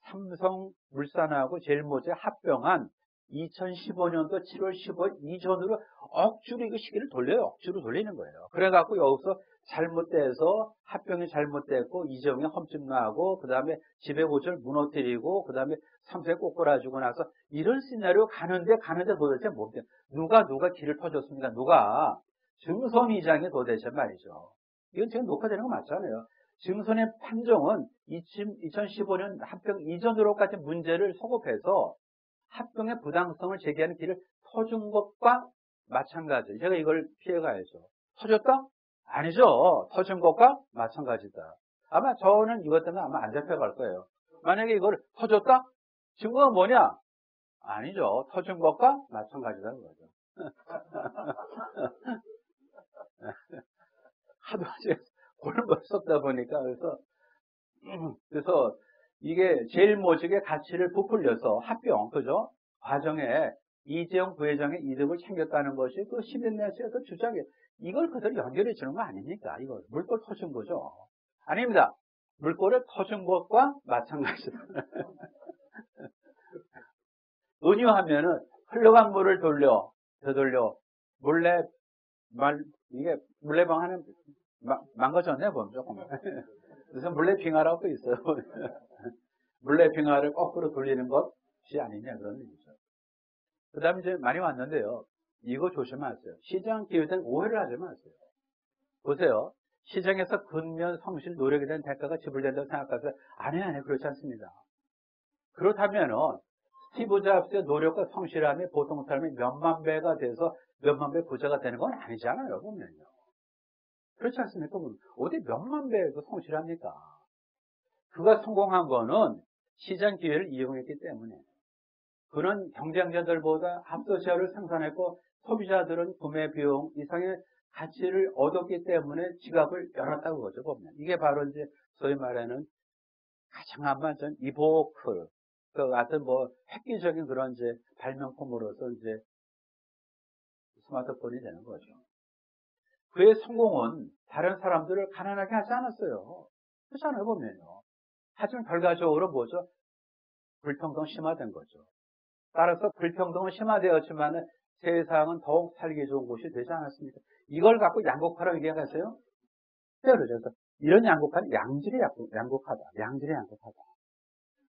삼성물산하고 제일모제 합병한 2015년도 7월 15일 이전으로 억지로 이거 시기를 돌려요. 억지로 돌리는 거예요. 그래갖고 여기서 잘못돼서 합병이 잘못됐고 이재용이 험점 나고 그 다음에 지배구조를 무너뜨리고 그 다음에 삼성에 꼬꾸라주고 나서 이런 시나리오 가는데 도대체 뭡니까? 누가 길을 터줬습니까? 누가? 증선 이장이 도대체 말이죠. 이건 지금 녹화되는 거 맞잖아요. 증선의 판정은 2015년 합병 이전으로까지 문제를 소급해서 합병의 부당성을 제기하는 길을 터준 것과 마찬가지. 제가 이걸 피해가야죠. 터졌다? 아니죠. 터진 것과 마찬가지다. 아마 저는 이것 때문에 아마 안 잡혀갈 거예요. 만약에 이걸 터졌다? 증거가 뭐냐? 아니죠. 터진 것과 마찬가지다는 거죠. 하도 골을 썼다 보니까 그래서 이게 제일 모직의 가치를 부풀려서 합병, 그죠? 과정에 이재용 부회장의 이득을 챙겼다는 것이 그 시민단체의 그 주장이에요. 이걸 그대로 연결해 주는 거 아닙니까? 이걸 물꼬를 터준 거죠. 아닙니다. 물꼬를 터준 것과 마찬가지다. 은유하면은 흘러간 물을 되돌려 이게 물레방 하는 망가졌네 보면 조금. 그래서 물레빙하라고 있어요. 물레빙하를 거꾸로 돌리는 것이 아니냐 그런 얘기죠. 그 다음에 이제 많이 왔는데요. 이거 조심하세요. 시장 기회에 대한 오해를 하지 마세요. 보세요. 시장에서 근면, 성실, 노력에 대한 대가가 지불된다고 생각하세요. 아니, 그렇지 않습니다. 그렇다면은, 스티브 잡스의 노력과 성실함이 보통 사람이 몇만 배가 돼서 몇만 배 부자가 되는 건 아니잖아요, 보면요. 그렇지 않습니까? 어디 몇만 배가 성실합니까? 그가 성공한 거는 시장 기회를 이용했기 때문에. 그는 경쟁자들보다 압도시장을 생산했고 소비자들은 구매 비용 이상의 가치를 얻었기 때문에 지갑을 열었다고 그러죠, 보면. 이게 바로 이제 소위 말하는 가장 한반전 이보크, 그 같은 획기적인 그런 이제 발명품으로서 이제 스마트폰이 되는 거죠. 그의 성공은 다른 사람들을 가난하게 하지 않았어요. 그렇잖아요, 보면요. 하지만 결과적으로 뭐죠? 불평등 심화된 거죠. 따라서 불평등은 심화되었지만 세상은 더욱 살기 좋은 곳이 되지 않았습니까? 이걸 갖고 양극화라고 얘기하세요? 그래서 이런 양극화는 양질의 양극화다. 양질의 양극화다.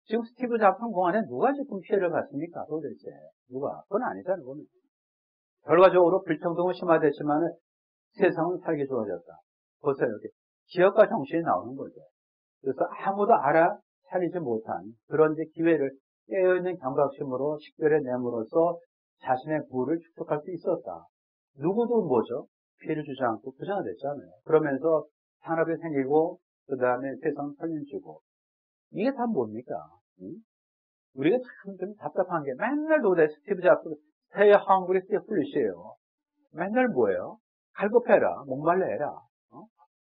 지금 스티브 잡스 성공안에 누가 지금 피해를 봤습니까? 도대체 누가? 그건 아니잖아요. 보면. 결과적으로 불평등은 심화됐지만 세상은 살기 좋아졌다. 보세요. 여기 기업가 정신이 나오는 거죠. 그래서 아무도 알아차리지 못한 그런 이제 기회를 깨어있는 경각심으로 식별해 내므로써 자신의 부를 축적할 수 있었다. 누구도 뭐죠? 피해를 주지 않고 부자가 됐잖아요. 그러면서 산업이 생기고 그 다음에 세상 편인주고 이게 다 뭡니까? 응? 우리가 참 좀 답답한 게 맨날 도대체 스티브 잡스 Stay hungry, stay foolish예요. 맨날 뭐예요? 갈급해라, 목말라해라.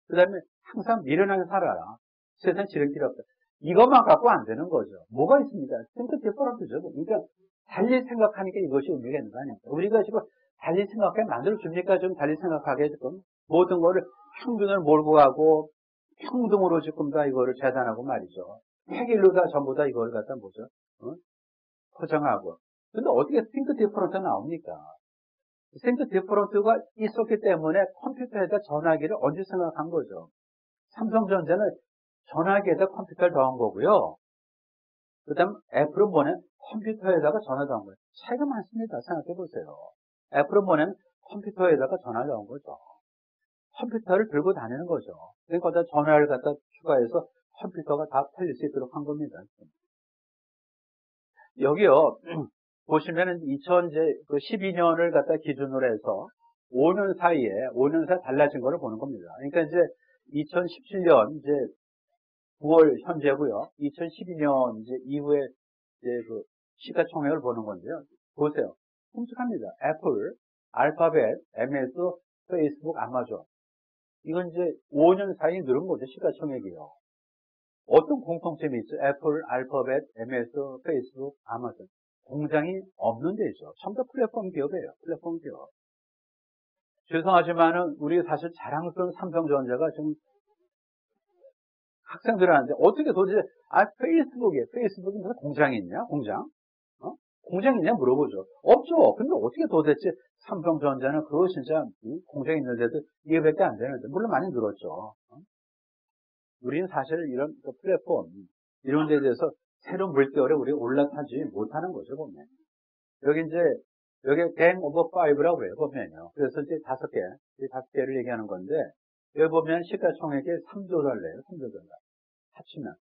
그 다음에 항상 미련하게 살아라. 세상 지름길 없다. 이것만 갖고 안 되는 거죠. 뭐가 있습니까? 생각 디퍼런트죠. 그러니까 달리 생각하니까 이것이 의미가 있는 거 아닙니까? 우리가 지금 달리 생각하게 만들어줍니까? 좀 달리 생각하게 지금 모든 거를 평균을 몰고 가고 평등으로 지금 다 이거를 재단하고 말이죠. 획일로 다 전부 다 이걸 갖다 뭐죠? 포장하고. 근데 어떻게 싱크 디퍼런트가 나옵니까? 싱크 디퍼런트가 있었기 때문에 컴퓨터에다 전화기를 언제 생각한 거죠? 삼성전자는 전화기에다 컴퓨터를 더한 거고요. 그 다음 애플은 뭐냐면 컴퓨터에다가 전화 더한 거예요. 차이가 많습니다. 생각해 보세요. 애플은 뭐냐면 컴퓨터에다가 전화를 넣은 거죠. 컴퓨터를 들고 다니는 거죠. 그러니까 거기다 전화를 갖다 추가해서 컴퓨터가 다 털릴 수 있도록 한 겁니다. 여기요, 보시면은 2012년을 갖다 기준으로 해서 5년 사이에 달라진 거를 보는 겁니다. 그러니까 이제 2017년 이제 9월 현재고요. 2012년 이제 이후에 이제 그 시가총액을 보는 건데요. 보세요. 끔찍합니다. 애플, 알파벳, MS, 페이스북, 아마존. 이건 이제 5년 사이에 늘은 거죠. 시가총액이요. 어떤 공통점이 있죠? 애플, 알파벳, MS, 페이스북, 아마존. 공장이 없는 데죠. 전부 다 플랫폼 기업이에요. 플랫폼 기업. 죄송하지만은 우리 사실 자랑스러운 삼성전자가 지금 학생들한테 어떻게 도대체 페이스북이 무슨 공장이 있냐? 공장? 공장이 있냐 물어보죠. 없죠. 근데 어떻게 도대체 삼성전자는 그거 진짜 공장이 있는데도 이해밖에 안 되는데 물론 많이 늘었죠. 우리는 사실 이런 플랫폼 이런 데에 대해서 새로운 물결에 우리가 올라타지 못하는 거죠, 보면. 여기 갱 오버 5라고 그래요, 보면요. 그래서 이제 이 다섯 개를 얘기하는 건데, 여기 보면 시가총액이 3조 달러예요, 3조 달러. 합치면.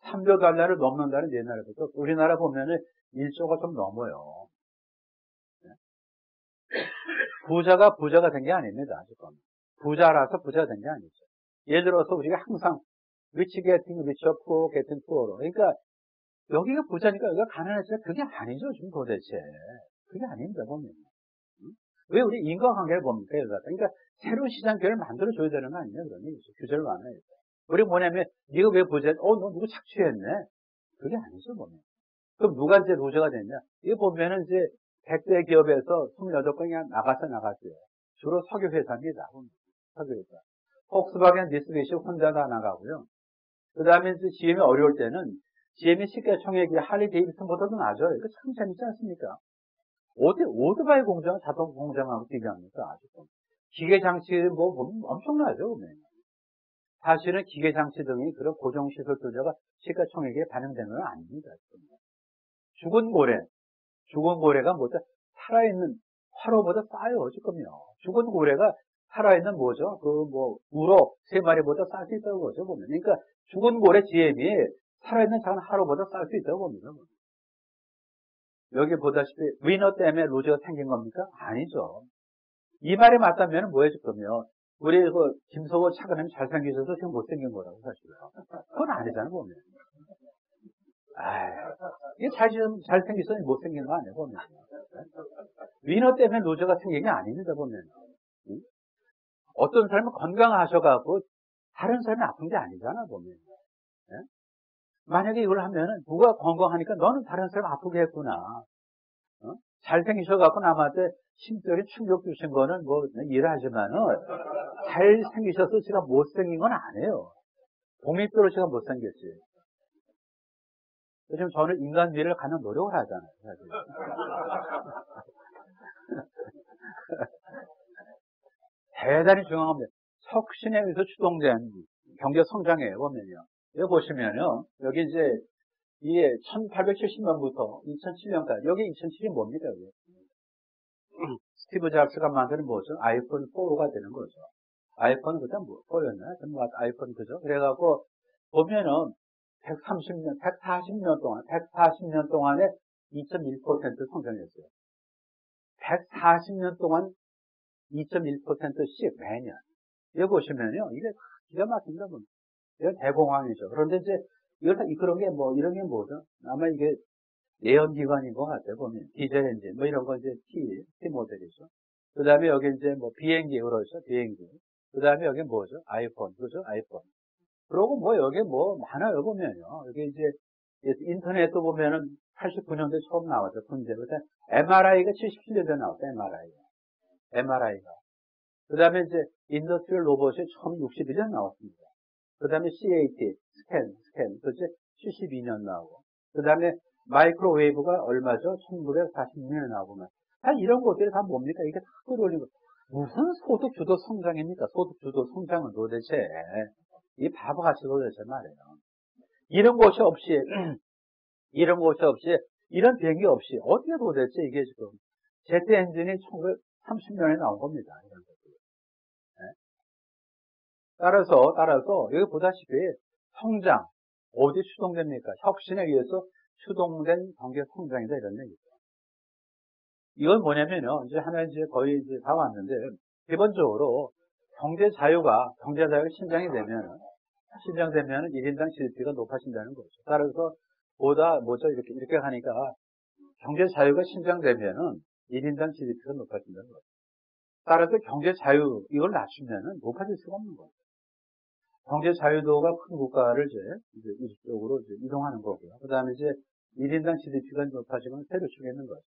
3조 달러를 넘는다는 옛날부터, 우리나라 보면은 1조가 좀 넘어요. 부자가 된 게 아닙니다, 지금. 부자라서 부자가 된 게 아니죠. 예를 들어서 우리가 항상 rich getting richer, poor getting poorer. 그러니까 여기가 부자니까 여기가 가난해지냐? 그게 아니죠, 지금 도대체. 그게 아닙니다, 보면. 왜 우리 인과관계를 봅니까? 그러니까 새로운 시장 기회를 만들어줘야 되는 거 아니냐, 그런 얘기죠. 규제를 완화해야 돼. 우리 뭐냐면, 네가 왜 부자야? 너 누구 착취했네? 그게 아니죠, 보면. 그럼 누가 이제 부자가 됐냐? 이거 보면은 이제 100대 기업에서 28건이 나갔어요. 주로 석유회사입니다. 석유회사. 폭스바겐, 미쓰비시 혼자 다 나가고요. 그 다음에 이제 GM이 어려울 때는 GM이 시가총액이 할리 데이비슨보다도 낮아요. 이거 참 재밌지 않습니까? 오토바이 공장, 자동 공장하고 비교합니까? 아직도. 기계장치 보면 엄청나죠, 보면. 사실은 기계장치 등이 그런 고정시설 투자가 시가총액에 반영되는 건 아닙니다. 죽은 고래가 뭐죠? 살아있는 화로보다 싸요, 지금요. 죽은 고래가 살아있는 뭐죠? 우럭 3마리보다 쌀 수 있다고 보죠, 보면. 그러니까 죽은 고래 GM이 살아있는 작은 화로보다 쌀 수 있다고 봅니다. 여기 보다시피 위너 때문에 루저가 생긴 겁니까? 아니죠. 이 말이 맞다면 뭐예요, 지금요? 우리 김석호 차관님 잘생기셔서 지금 못생긴 거라고, 사실은. 그건 아니잖아요, 보면. 이게 잘생기셔서 못생긴 거 아니에요, 보면. 위너 때문에 루저가 생긴 게 아닙니다, 보면. 어떤 사람은 건강하셔갖고, 다른 사람이 아픈 게 아니잖아, 보면. 만약에 이걸 하면은, 누가 건강하니까 너는 다른 사람 아프게 했구나. 잘생기셔갖고 남한테 심적인 충격 주신 거는 이해하지만은, 잘생기셔서 제가 못생긴 건 아니에요. 독립적으로 제가 못생겼지. 지금 저는 인간 미래를 갖는 노력을 하잖아요, 사실. 대단히 중요한 겁니다. 혁신에 의해서 추동된 경제 성장이에요, 보면요. 여기 보시면요. 여기 이제, 이게 1870년부터 2007년까지, 여기 2007이 뭡니까, 여기? 스티브 잡스가 만드는 뭐죠? 아이폰 4가 되는 거죠. 아이폰 그때 4였나요? 아이폰 그죠? 그래갖고, 보면은, 140년 동안에 2.1% 성장했어요. 140년 동안 2.1%씩 매년. 여기 보시면요. 이게 기가 막힙니다. 이건 대공황이죠. 그런데 이제, 이런 게 이런 게 뭐죠? 아마 이게 내연기관인 것 같아요, 보면. 디젤 엔진, 이런 거 이제 T 모델이죠. 그 다음에 여기 이제 비행기, 그러죠, 비행기. 그 다음에 여기 뭐죠? 아이폰, 그죠? 아이폰. 그러고 여기 많아요, 보면요. 여기 이제, 인터넷도 보면은 89년도에 처음 나왔죠, 군대. 그 다음에 MRI가 77년도에 나왔어요, MRI가. 그 다음에 이제, 인더스트리얼 로봇이 처음 61년 나왔습니다. 그 다음에 CAT, 스캔, 그치? 72년 나오고. 그 다음에 마이크로웨이브가 얼마죠? 1946년에 나오고. 다 이런 것들이 다 뭡니까? 이게 다 끌어올린 거. 무슨 소득주도 성장입니까? 소득주도 성장은 도대체. 이 바보같이 도대체 말이에요. 이런 것이 없이, 이런 비행기 없이, 어떻게 도대체 이게 지금, 제트 엔진이 1930년에 나온 겁니다. 이런 것들. 네? 따라서, 여기 보다시피, 성장, 어디 추동됩니까? 혁신에 의해서 추동된 경제 성장이다, 이런 얘기죠. 이건 뭐냐면요, 이제 거의 다 왔는데, 기본적으로, 경제 자유가 신장되면은 1인당 GDP가 높아진다는 거죠. 따라서, 이렇게 하니까, 경제 자유가 신장되면은 1인당 GDP가 높아진다는 거죠. 따라서 경제 자유, 이걸 낮추면은 높아질 수가 없는 거죠. 경제 자유도가 큰 국가를 이제 이쪽으로 이동하는 거고요. 그 다음에 이제 1인당 GDP가 높아지면 새로 주겠는 거죠.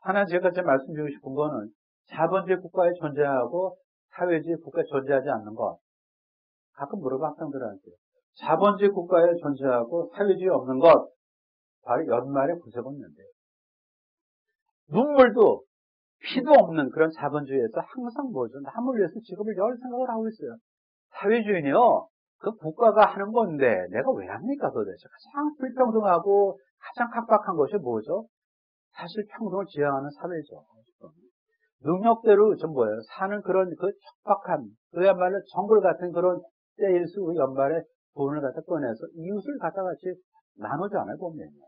하나 제가 말씀드리고 싶은 거는 자본주의 국가에 존재하고 사회주의 국가에 존재하지 않는 것. 가끔 물어봐, 학생들한테. 자본주의 국가에 존재하고 사회주의 없는 것. 바로 연말에 구세번인데요. 눈물도 피도 없는 그런 자본주의에서 항상 남을 위해서 직업을 열 생각을 하고 있어요. 사회주의는요, 그 국가가 하는 건데, 내가 왜 합니까, 도대체? 가장 불평등하고, 가장 각박한 것이 뭐죠? 사실 평등을 지향하는 사회죠. 능력대로 사는 그런 척박한, 그야말로 정글 같은 그런 세일스 연말에 돈을 꺼내서 이웃을 같이 나누잖아요, 보면요.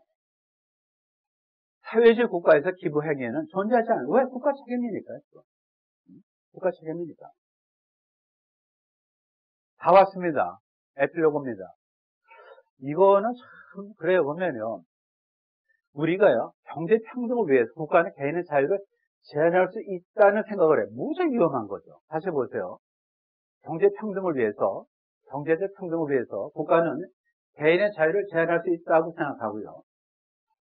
사회주의 국가에서 기부 행위에는 존재하지 않아요. 왜? 국가 책임이니까요. 국가 책임이니까. 다 왔습니다. 에필로그입니다. 이거는 참, 그래요, 보면요. 우리가요, 경제 평등을 위해서 국가는 개인의 자유를 제한할 수 있다는 생각을 해요. 무척 위험한 거죠. 다시 보세요. 경제적 평등을 위해서 국가는 개인의 자유를 제한할 수 있다고 생각하고요.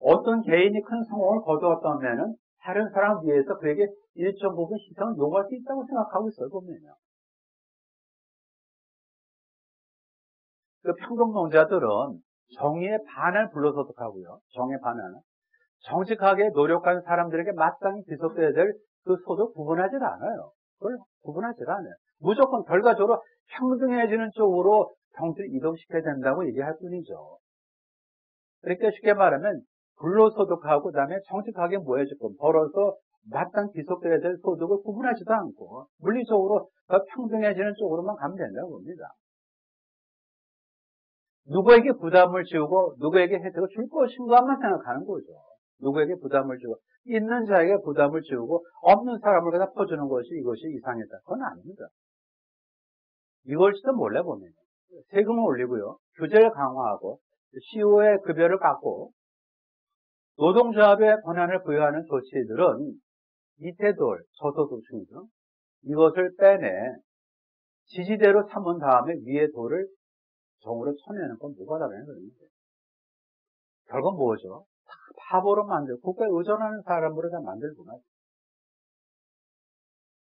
어떤 개인이 큰 성공을 거두었다면은 다른 사람을 위해서 그에게 일정 부분 희생을 요구할 수 있다고 생각하고 있어요, 보면요. 그 평등론자들은 정의의 반을 불러소득하고요. 정의의 반을. 정직하게 노력하는 사람들에게 마땅히 지속돼야 될 그 소득 구분하지 않아요. 그걸 구분하지 않아요. 무조건 결과적으로 평등해지는 쪽으로 경제를 이동시켜야 된다고 얘기할 뿐이죠. 그러니까 쉽게 말하면 근로소득하고 그다음에 정직하게 모여지고 벌어서 마땅 기속돼야 될 소득을 구분하지도 않고 물리적으로 더 평등해지는 쪽으로만 가면 된다고 봅니다. 누구에게 부담을 지우고 누구에게 혜택을 줄 것인가만 생각하는 거죠. 누구에게 부담을 주고 있는 자에게 부담을 지우고 없는 사람을 갖다 퍼주는 것이 이것이 이상이다. 그건 아닙니다. 이걸지도 몰래 보면 세금을 올리고요. 규제를 강화하고 CEO의 급여를 깎고 노동조합의 권한을 부여하는 조치들은 밑에 돌, 저소득층이죠. 이것을 빼내 지지대로 삼은 다음에 위에 돌을 정으로 쳐내는 건 뭐가 다르냐 그러는데 결국 뭐죠? 바보로 만들고 국가에 의존하는 사람으로 다 만들구나.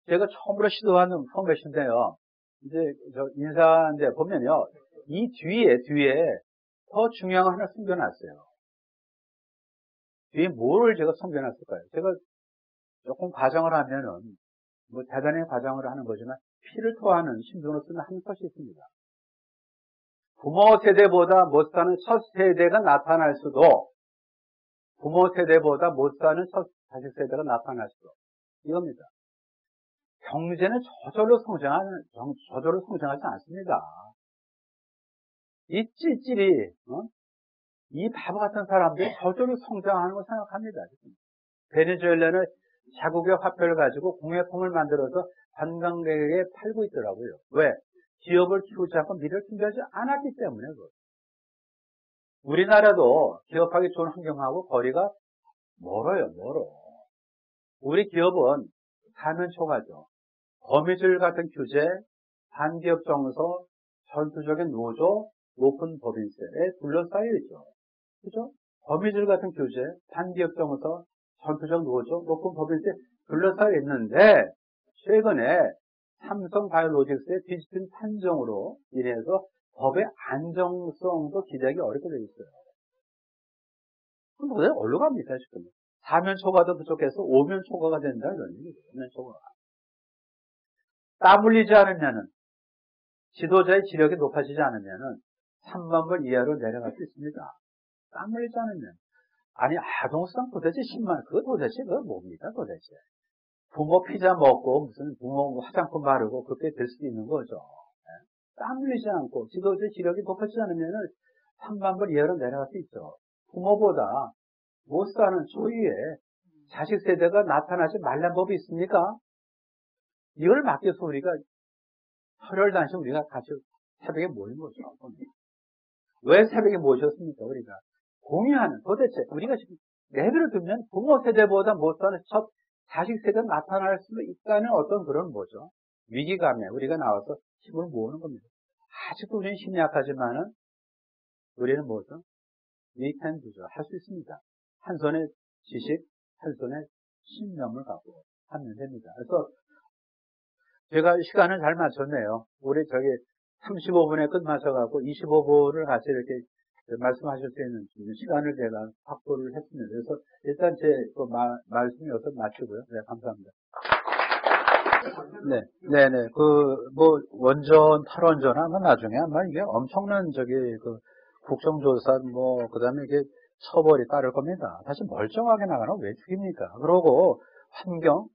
제가 처음으로 시도하는 포맷인데요. 이제 저 인사인데 보면요. 이 뒤에 더 중요한 거 하나 숨겨놨어요. 뒤에 뭐를 제가 숨겨놨을까요? 제가 조금 과장을 하면은 뭐 대단히 과장을 하는 거지만 피를 토하는 신분으로 쓰는 한 것이 있습니다. 부모 세대보다 못 사는 첫 세대가 나타날 수도 부모 세대보다 못 사는 첫 자식 세대가 나타날 수도 이겁니다. 경제는 저절로 성장하지 않습니다. 이 찌질이 이 바보 같은 사람들이 저절로 성장하는 걸 생각합니다. 베네수엘라는 자국의 화폐를 가지고 공예품을 만들어서 관광객에게 팔고 있더라고요. 왜? 기업을 키우지 않고 미래를 준비하지 않았기 때문에 그렇죠. 우리나라도 기업하기 좋은 환경하고 거리가 멀어요. 우리 기업은 사면 초과죠. 거미줄 같은 규제, 반기업 정서, 전투적인 노조, 높은 법인세에 둘러싸여 있죠. 그죠? 거미줄 같은 규제, 반기업 정서, 전투적 노조, 높은 법인세에 둘러싸여 있는데 최근에 삼성바이오로직스의 뒤집힌 판정으로 인해서 법의 안정성도 기대하기 어렵게 되어 있어요. 그럼 도대체 어디로 갑니까 지금? 사면 초과도 부족해서 오면 초과가 된다 이런 얘기죠. 오면 초과가. 땀 흘리지 않으면은 지도자의 지력이 높아지지 않으면은 3만 불 이하로 내려갈 수 있습니다. 땀 흘리지 않으면. 아니 아동수당 도대체 10만 그거 도대체 그거 뭡니까 도대체. 부모 피자 먹고 무슨 부모 화장품 바르고 그렇게 될 수도 있는 거죠. 땀 흘리지 않고 지도자의 지력이 높아지지 않으면은 3만 불 이하로 내려갈 수 있죠. 부모보다 못 사는 초유의 자식 세대가 나타나지 말란 법이 있습니까? 이걸 막기 위해서 우리가 혈혈단신 우리가 같이 새벽에 모인 거죠. 왜 새벽에 모셨습니까? 우리가 공유하는 도대체 우리가 지금 내비를 두면 부모 세대보다 못 사는 첫 자식 세대가 나타날 수 있다는 어떤 그런 뭐죠? 위기감에 우리가 나와서 힘을 모으는 겁니다. 아직도 우리는 힘이 약하지만은 우리는 뭐죠? We can do죠. 할 수 있습니다. 한 손에 지식, 한 손에 신념을 갖고 하면 됩니다. 그래서 제가 시간을 잘 맞췄네요. 우리 저기 35분에 끝마쳐갖고 25분을 같이 이렇게 말씀하실 수 있는 시간을 제가 확보를 했습니다. 그래서 일단 제 말씀이 여기서 마치고요. 네, 감사합니다. 네네. 원전, 탈원전 하면 나중에 아마 이게 엄청난 국정조사, 그 다음에 이게 처벌이 따를 겁니다. 다시 멀쩡하게 나가는 왜 죽입니까? 그러고 환경,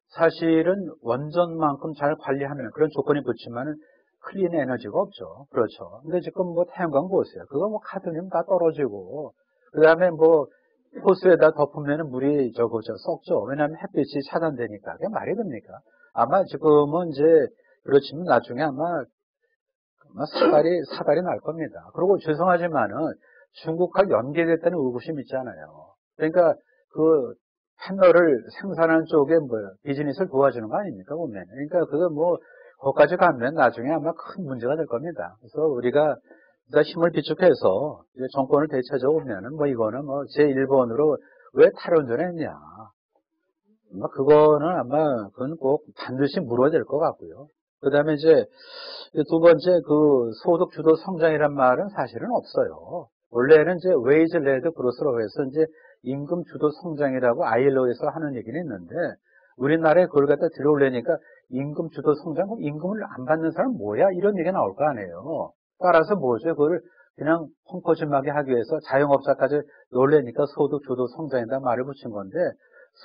사실은 원전만큼 잘 관리하면 그런 조건이 붙지만은 클린 에너지가 없죠. 그렇죠. 근데 지금 태양광 보세요. 그거 카드뮴 다 떨어지고, 그 다음에 호스에다 덮으면 물이 썩죠. 왜냐하면 햇빛이 차단되니까. 그게 말이 됩니까? 아마 지금은 이제, 그렇지만 나중에 아마 사달이 날 겁니다. 그리고 죄송하지만은 중국과 연계됐다는 의구심 있잖아요. 그러니까 패널을 생산하는 쪽에 비즈니스를 도와주는 거 아닙니까, 보면. 그러니까 거기까지 가면 나중에 아마 큰 문제가 될 겁니다. 그래서 우리가 힘을 비축해서 이제 정권을 되찾아 오면은 이거는 제1번으로 왜 탈원전을 했냐. 그건 꼭 반드시 물어야 될 것 같고요. 그 다음에 이제 두 번째 소득 주도 성장이란 말은 사실은 없어요. 원래는 이제 웨이즈 레드 그로스라고 해서 이제 임금 주도 성장이라고 ILO에서 하는 얘기는 있는데 우리나라에 그걸 갖다 들어올려니까 임금 주도 성장, 임금을 안 받는 사람 뭐야? 이런 얘기가 나올 거 아니에요. 따라서 뭐죠? 그걸 그냥 펑퍼짐하게 하기 위해서 자영업자까지 놀래니까 소득 주도 성장이다 말을 붙인 건데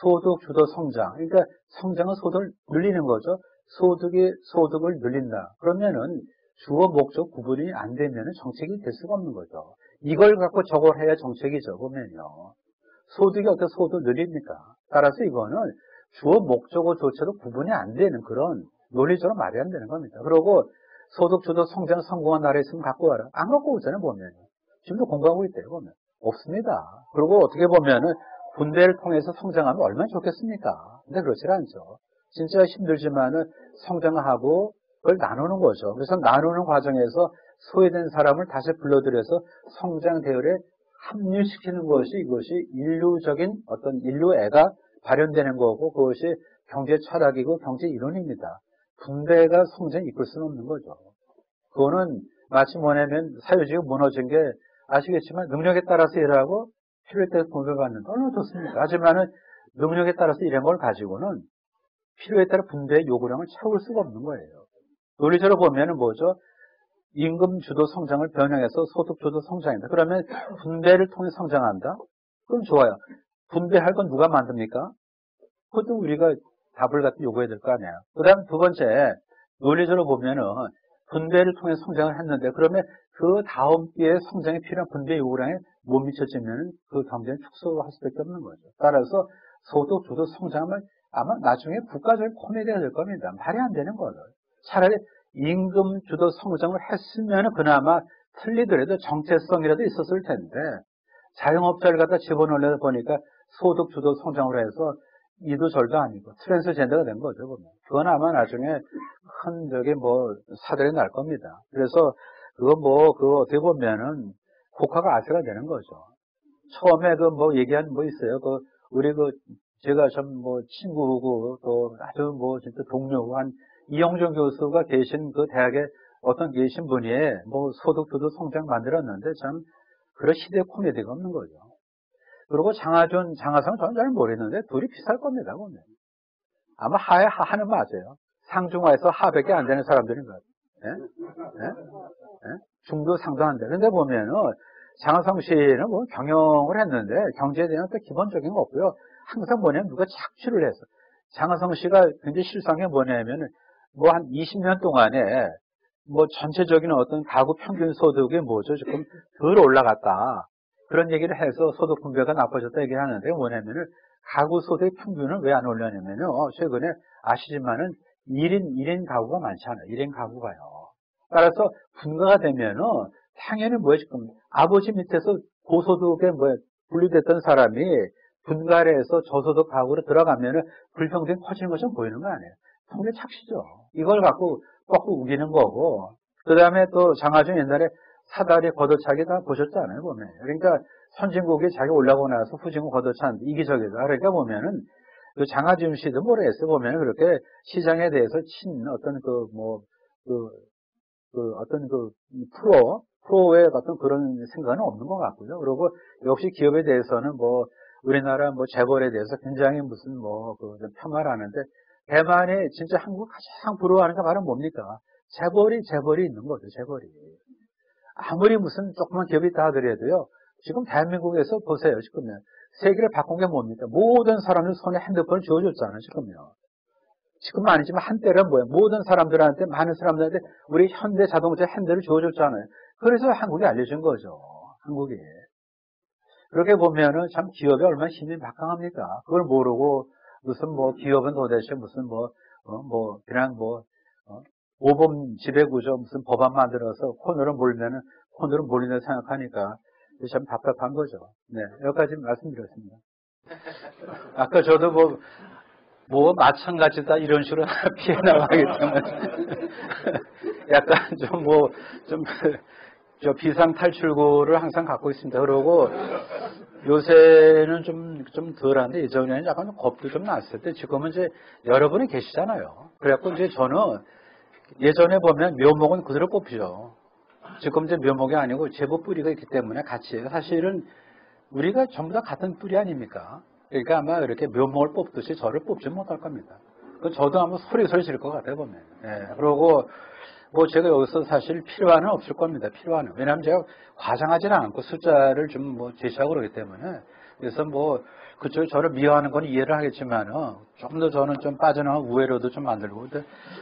소득 주도 성장, 그러니까 성장은 소득을 늘리는 거죠. 소득이 소득을 늘린다. 그러면은 주어 목적 구분이 안 되면은 정책이 될 수가 없는 거죠. 이걸 갖고 저걸 해야 정책이죠. 보면요. 소득이 어떻게 소득을 늘립니까? 따라서 이거는 주어 목적어조차도 구분이 안 되는 그런 논리적으로 말이 안 되는 겁니다. 그리고 소득 주도 성장 성공한 나라에 있으면 갖고 와라. 안 갖고 오잖아요, 보면. 지금도 공부하고 있대요, 보면. 없습니다. 그리고 어떻게 보면은 분배를 통해서 성장하면 얼마나 좋겠습니까? 근데 그렇지 않죠. 진짜 힘들지만은 성장하고 그걸 나누는 거죠. 그래서 나누는 과정에서 소외된 사람을 다시 불러들여서 성장 대열에 합류시키는 것이 이것이 인류적인 어떤 인류애가 발현되는 거고 그것이 경제 철학이고 경제 이론입니다. 분배가 성장을 이끌 수는 없는 거죠. 그거는 마치 뭐냐면 사회주의가 무너진 게 아시겠지만 능력에 따라서 일하고 필요에 따라서 분배받는 건 얼마나 좋습니까? 하지만은 능력에 따라서 이런 걸 가지고는 필요에 따라 분배의 요구량을 채울 수가 없는 거예요. 논리적으로 보면은 뭐죠? 임금 주도 성장을 변형해서 소득 주도 성장이다. 그러면 분배를 통해 성장한다? 그럼 좋아요. 분배할 건 누가 만듭니까? 그것도 우리가 답을 갖다 요구해야 될 거 아니에요. 그 다음 두 번째, 논리적으로 보면은 분배를 통해 성장을 했는데 그러면 그 다음 기회에 성장에 필요한 분배 요구량에 못 미쳐지면 그 경제는 축소할 수밖에 없는 거죠. 따라서 소득 주도 성장을 아마 나중에 국가적인 코미디가 될 겁니다. 말이 안 되는 거죠. 차라리 임금 주도 성장을 했으면 그나마 틀리더라도 정체성이라도 있었을 텐데 자영업자를 갖다 집어넣으려다 보니까 소득 주도 성장으로 해서 이도 절도 아니고 트랜스젠더가 된 거죠. 보면. 그건 아마 나중에 큰 사들이 날 겁니다. 그래서 그거 어떻게 보면은 국가가 아세가 되는 거죠. 처음에 얘기한 있어요. 제가 친구고 또 아주 진짜 동료고 한 이영종 교수가 계신 그 대학에 어떤 계신 분이 소득 주도 성장 만들었는데 참 그런 시대 코미디가 없는 거죠. 그리고 장하준, 장하성은 저는 잘 모르겠는데 둘이 비쌀 겁니다. 보면. 아마 하는 맞아요. 상중하에서 하밖에 안 되는 사람들인 것 같아요. 예? 중도 상도 안 돼. 근데 보면은 장하성 씨는 경영을 했는데 경제에 대한 또 기본적인 거 없고요. 항상 누가 착취를 해서. 장하성 씨가 굉장히 실수한 게 뭐냐면 한 20년 동안에 전체적인 어떤 가구 평균 소득이 지금 덜 올라갔다. 그런 얘기를 해서 소득 분배가 나빠졌다 얘기를 하는데 뭐냐면은 가구 소득 평균을 왜 안 올렸냐면요. 최근에 아시지만은 1인 가구가 많잖아요. 1인 가구가요. 따라서 분가가 되면은 당연히 지금 아버지 밑에서 고소득에 분리됐던 사람이 분가를 해서 저소득 가구로 들어가면은 불평등이 커지는 것처럼 보이는 거 아니에요. 통계 착시죠. 이걸 갖고 꺾고 우기는 거고. 그 다음에 또 장하준 옛날에 사다리 걷어차기 다 보셨잖아요, 보면. 그러니까 선진국이 자기 올라오고 나서 후진국 걷어찬 이기적이다. 그러니까 보면은 그 장하준 씨도 모르겠어요. 보면 그렇게 시장에 대해서 어떤 프로의 어떤 그런 생각은 없는 것 같고요. 그리고 역시 기업에 대해서는 우리나라 재벌에 대해서 굉장히 폄하를 하는데 대만에 진짜 한국 가장 부러워하는 게 바로 뭡니까? 재벌이 있는 거죠, 재벌이. 아무리 무슨 조그만 기업이 있다 하더라도요, 지금 대한민국에서 보세요, 지금요. 세계를 바꾼 게 뭡니까? 모든 사람들 손에 핸드폰을 쥐어줬잖아요, 지금요. 지금은 아니지만 한때는 모든 사람들한테, 많은 사람들한테 우리 현대 자동차 핸들을 쥐어줬잖아요. 그래서 한국이 알려진 거죠, 한국이. 그렇게 보면은 참 기업이 얼마나 힘이 막강합니까? 그걸 모르고 무슨 기업은 도대체 무슨 그냥 오범 지배구조 무슨 법안 만들어서 코너로 몰린다 생각하니까 참 답답한 거죠. 네, 여기까지 말씀드렸습니다. 아까 저도 마찬가지다 이런 식으로 피해 나가기 때문에 약간 저 비상 탈출구를 항상 갖고 있습니다. 그러고 요새는 좀 덜한데 예전에는 약간 겁도 좀 났을 때 지금은 이제 여러분이 계시잖아요. 그래갖고 이제 저는 예전에 보면 묘목은 그대로 뽑히죠. 지금 이제 묘목이 아니고 제법 뿌리가 있기 때문에 같이 사실은 우리가 전부 다 같은 뿌리 아닙니까? 그러니까 아마 이렇게 묘목을 뽑듯이 저를 뽑지 못할 겁니다. 저도 아마 소리 지를 것 같아요, 보면. 예, 그러고 뭐 제가 여기서 사실 필요한은 없을 겁니다. 필요한은. 왜냐하면 제가 과장하지는 않고 숫자를 좀 뭐 제시하고 그러기 때문에. 그래서 뭐 그쪽에 저를 미워하는 건 이해를 하겠지만은 조금 더 저는 좀 빠져나온 우회로도 좀 만들고.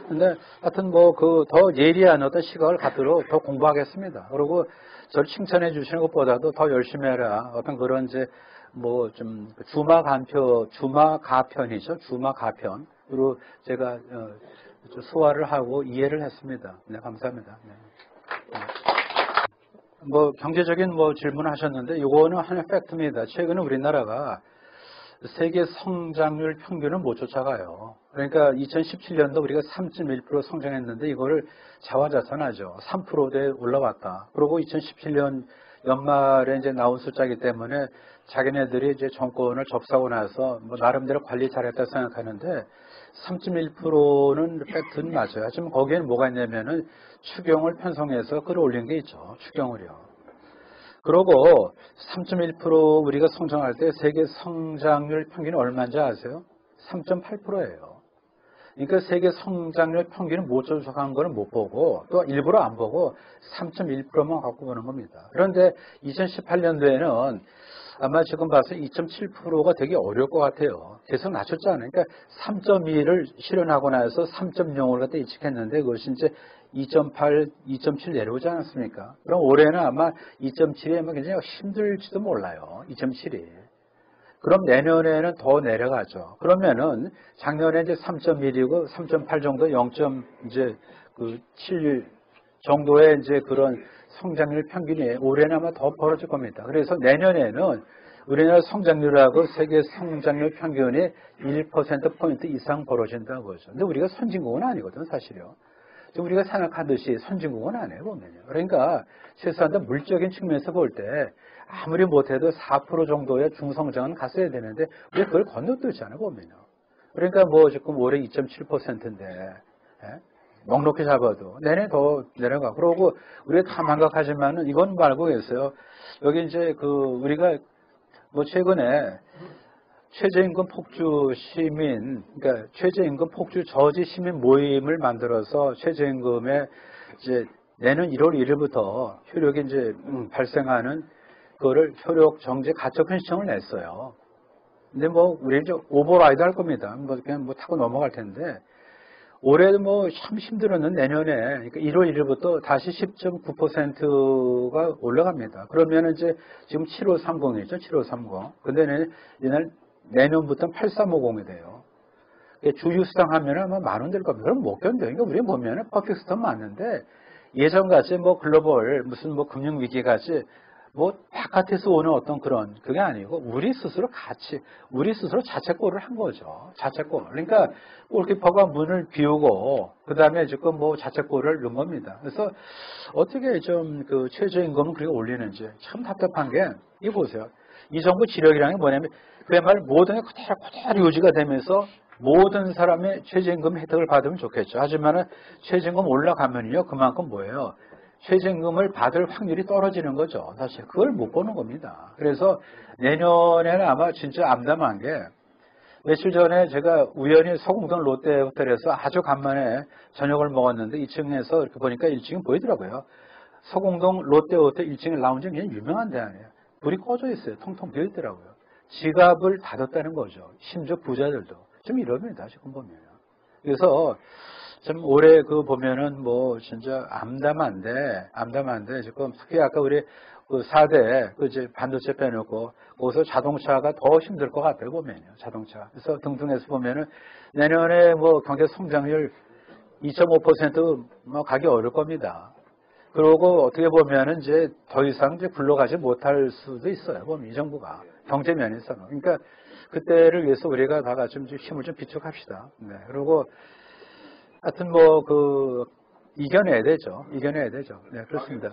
근데 하여튼 뭐 그 더 예리한 어떤 시각을 갖도록 더 공부하겠습니다. 그리고 저를 칭찬해 주시는 것보다도 더 열심히 해라. 어떤 그런 이제 뭐 좀 주마가편이죠. 주마가편으로 제가 소화를 하고 이해를 했습니다. 네, 감사합니다. 네. 뭐 경제적인 뭐 질문하셨는데 이거는 하나의 팩트입니다. 최근에 우리나라가 세계 성장률 평균을 못 쫓아가요. 그러니까 2017년도 우리가 3.1% 성장했는데 이거를 자화자찬하죠. 3%대 올라왔다. 그리고 2017년 연말에 이제 나온 숫자이기 때문에 자기네들이 이제 정권을 접수하고 나서 뭐 나름대로 관리 잘했다 생각하는데 3.1%는 팩트는 맞아요. 하지만 거기에는 뭐가 있냐면은 추경을 편성해서 끌어올린 게 있죠. 추경을요. 그러고 3.1% 우리가 성장할 때 세계 성장률 평균이 얼마인지 아세요? 3.8%예요. 그러니까 세계 성장률 평균을 못 쫓아간 거는 못 보고 또 일부러 안 보고 3.1%만 갖고 보는 겁니다. 그런데 2018년도에는 아마 지금 봐서 2.7%가 되게 어려울 것 같아요. 계속 낮췄잖아요. 그러니까 3.2를 실현하고 나서 3.0을 갖다 예측했는데 그것이 이제 2.8, 2.7 내려오지 않았습니까? 그럼 올해는 아마 2.7이 굉장히 힘들지도 몰라요. 2.7이. 그럼 내년에는 더 내려가죠. 그러면은 작년에 이제 3.1이고 3.8 정도 0.7 정도의 이제 그런 성장률 평균이 올해는 아마 더 벌어질 겁니다. 그래서 내년에는 우리나라 성장률하고 세계 성장률 평균이 1%포인트 이상 벌어진다는 거죠. 근데 우리가 선진국은 아니거든, 사실요. 우리가 생각하듯이 선진국은 아니에요, 보면요. 그러니까 최소한 물적인 측면에서 볼 때 아무리 못해도 4% 정도의 중성장은 갔어야 되는데 우리가 그걸 건너뛰었잖아요, 보면요. 그러니까 뭐 지금 올해 2.7%인데 넉넉히 잡아도 내내 더 내려가. 그러고 우리가 다 망각하지만은 이건 말고 계세요. 여기 이제 그 우리가 뭐 최근에 최저임금 폭주 시민, 그러니까 최저임금 폭주 저지 시민 모임을 만들어서 최저임금에 이제 내년 1월 1일부터 효력이 이제 발생하는 그거를 효력 정지 가처분 신청을 냈어요. 근데 뭐 우리 이제 오버라이드 할 겁니다. 뭐 그냥 뭐 타고 넘어갈 텐데 올해도 뭐 참 힘들었는 내년에 그러니까 1월 1일부터 다시 10.9%가 올라갑니다. 그러면 이제 지금 7530이죠. 7530. 근데 내년부터 8350이 돼요. 주유수당 하면 아마 10,000원 될 겁니다. 그럼 못 견뎌요. 그러니까 우리 보면은 퍼펙트 스톰 맞는데 예전같이 뭐 글로벌 무슨 뭐 금융위기같이 뭐 바깥에서 오는 어떤 그런 그게 아니고 우리 스스로 자책골을 한 거죠. 자책골. 그러니까 골키퍼가 문을 비우고 그 다음에 지금 뭐 자책골을 넣은 겁니다. 그래서 어떻게 좀 그 최저임금은 그렇게 올리는지 참 답답한 게 이거 보세요. 이 정부 지력이라는 게 뭐냐면 그야말로 모든 게 그대로 유지가 되면서 모든 사람의 최저임금 혜택을 받으면 좋겠죠. 하지만 최저임금 올라가면요 그만큼 뭐예요? 최저임금을 받을 확률이 떨어지는 거죠. 사실 그걸 못 보는 겁니다. 그래서 내년에는 아마 진짜 암담한 게 며칠 전에 제가 우연히 서공동 롯데호텔에서 아주 간만에 저녁을 먹었는데 2층에서 이렇게 보니까 1층이 보이더라고요. 서공동 롯데호텔 1층에 라운지 굉장히 유명한 데 아니에요. 불이 꺼져 있어요. 통통 비어 있더라고요. 지갑을 닫았다는 거죠. 심지어 부자들도. 좀 이럽니다. 지금 보면요. 그래서 좀 올해 그 보면은 뭐 진짜 암담한데 지금 특히 아까 우리 그 4대 그 이제 반도체 빼놓고 거기서 자동차가 더 힘들 것 같아요 보면요. 자동차. 그래서 등등해서 보면은 내년에 뭐 경제 성장률 2.5%뭐 가기 어려울 겁니다. 그러고 어떻게 보면은 이제 더 이상 이제 굴러가지 못할 수도 있어요. 보면 이 정부가 경제 면에서는. 그러니까 그때를 위해서 우리가 다 같이 좀 힘을 좀 비축합시다. 네. 그리고 하여튼 뭐 그 이겨내야 되죠. 네, 그렇습니다.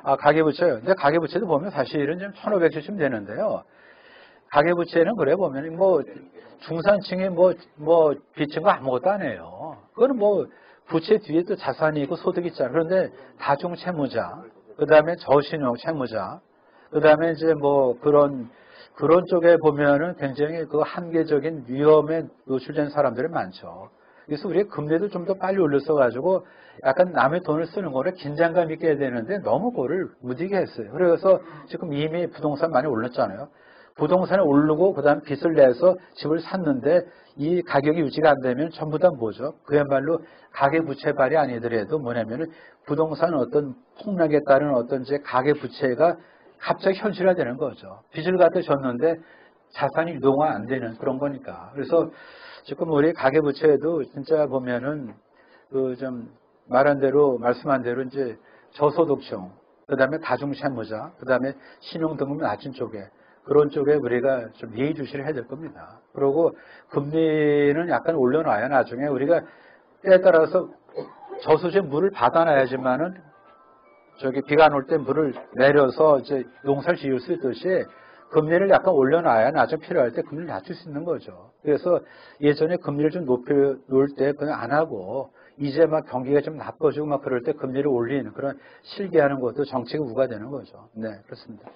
가계부채요. 근데 가계부채도 보면 사실은 좀 1,500주쯤 되는데요. 가계부채는 그래 보면 뭐 중산층이 뭐 빚진 거 아무것도 안 해요. 그거는 뭐 부채 뒤에 또 자산이 있고 소득이 있잖아요. 그런데 다중 채무자, 그 다음에 저신용 채무자, 그 다음에 이제 뭐 그런 쪽에 보면은 굉장히 그 한계적인 위험에 노출된 사람들이 많죠. 그래서 우리가 금리도 좀 더 빨리 올렸어가지고 약간 남의 돈을 쓰는 거를 긴장감 있게 해야 되는데 너무 그거를 무디게 했어요. 그래서 지금 이미 부동산 많이 올랐잖아요. 부동산이 오르고 그다음 빚을 내서 집을 샀는데 이 가격이 유지가 안 되면 전부 다 뭐죠? 그야말로 가계부채발이 아니더라도 뭐냐면은 부동산 어떤 폭락에 따른 어떤 이제 가계부채가 갑자기 현실화되는 거죠. 빚을 갖다 줬는데 자산이 유동화 안 되는 그런 거니까. 그래서 지금 우리 가계부채도 진짜 보면은 그 좀 말한 대로 말씀한 대로 이제 저소득층, 그다음에 다중채무자, 그다음에 신용등급 낮은 쪽에 그런 쪽에 우리가 좀 예의주시를 해야 될 겁니다. 그리고 금리는 약간 올려놔야 나중에 우리가 때에 따라서 저수지에 물을 받아놔야지만은 저기 비가 안 올 때 물을 내려서 이제 농사를 지을 수 있듯이 금리를 약간 올려놔야 나중에 필요할 때 금리를 낮출 수 있는 거죠. 그래서 예전에 금리를 좀 놓을 때 그냥 안 하고 이제 막 경기가 좀 나빠지고 막 그럴 때 금리를 올리는 그런 실기하는 것도 정책의 우가 되는 거죠. 네, 그렇습니다.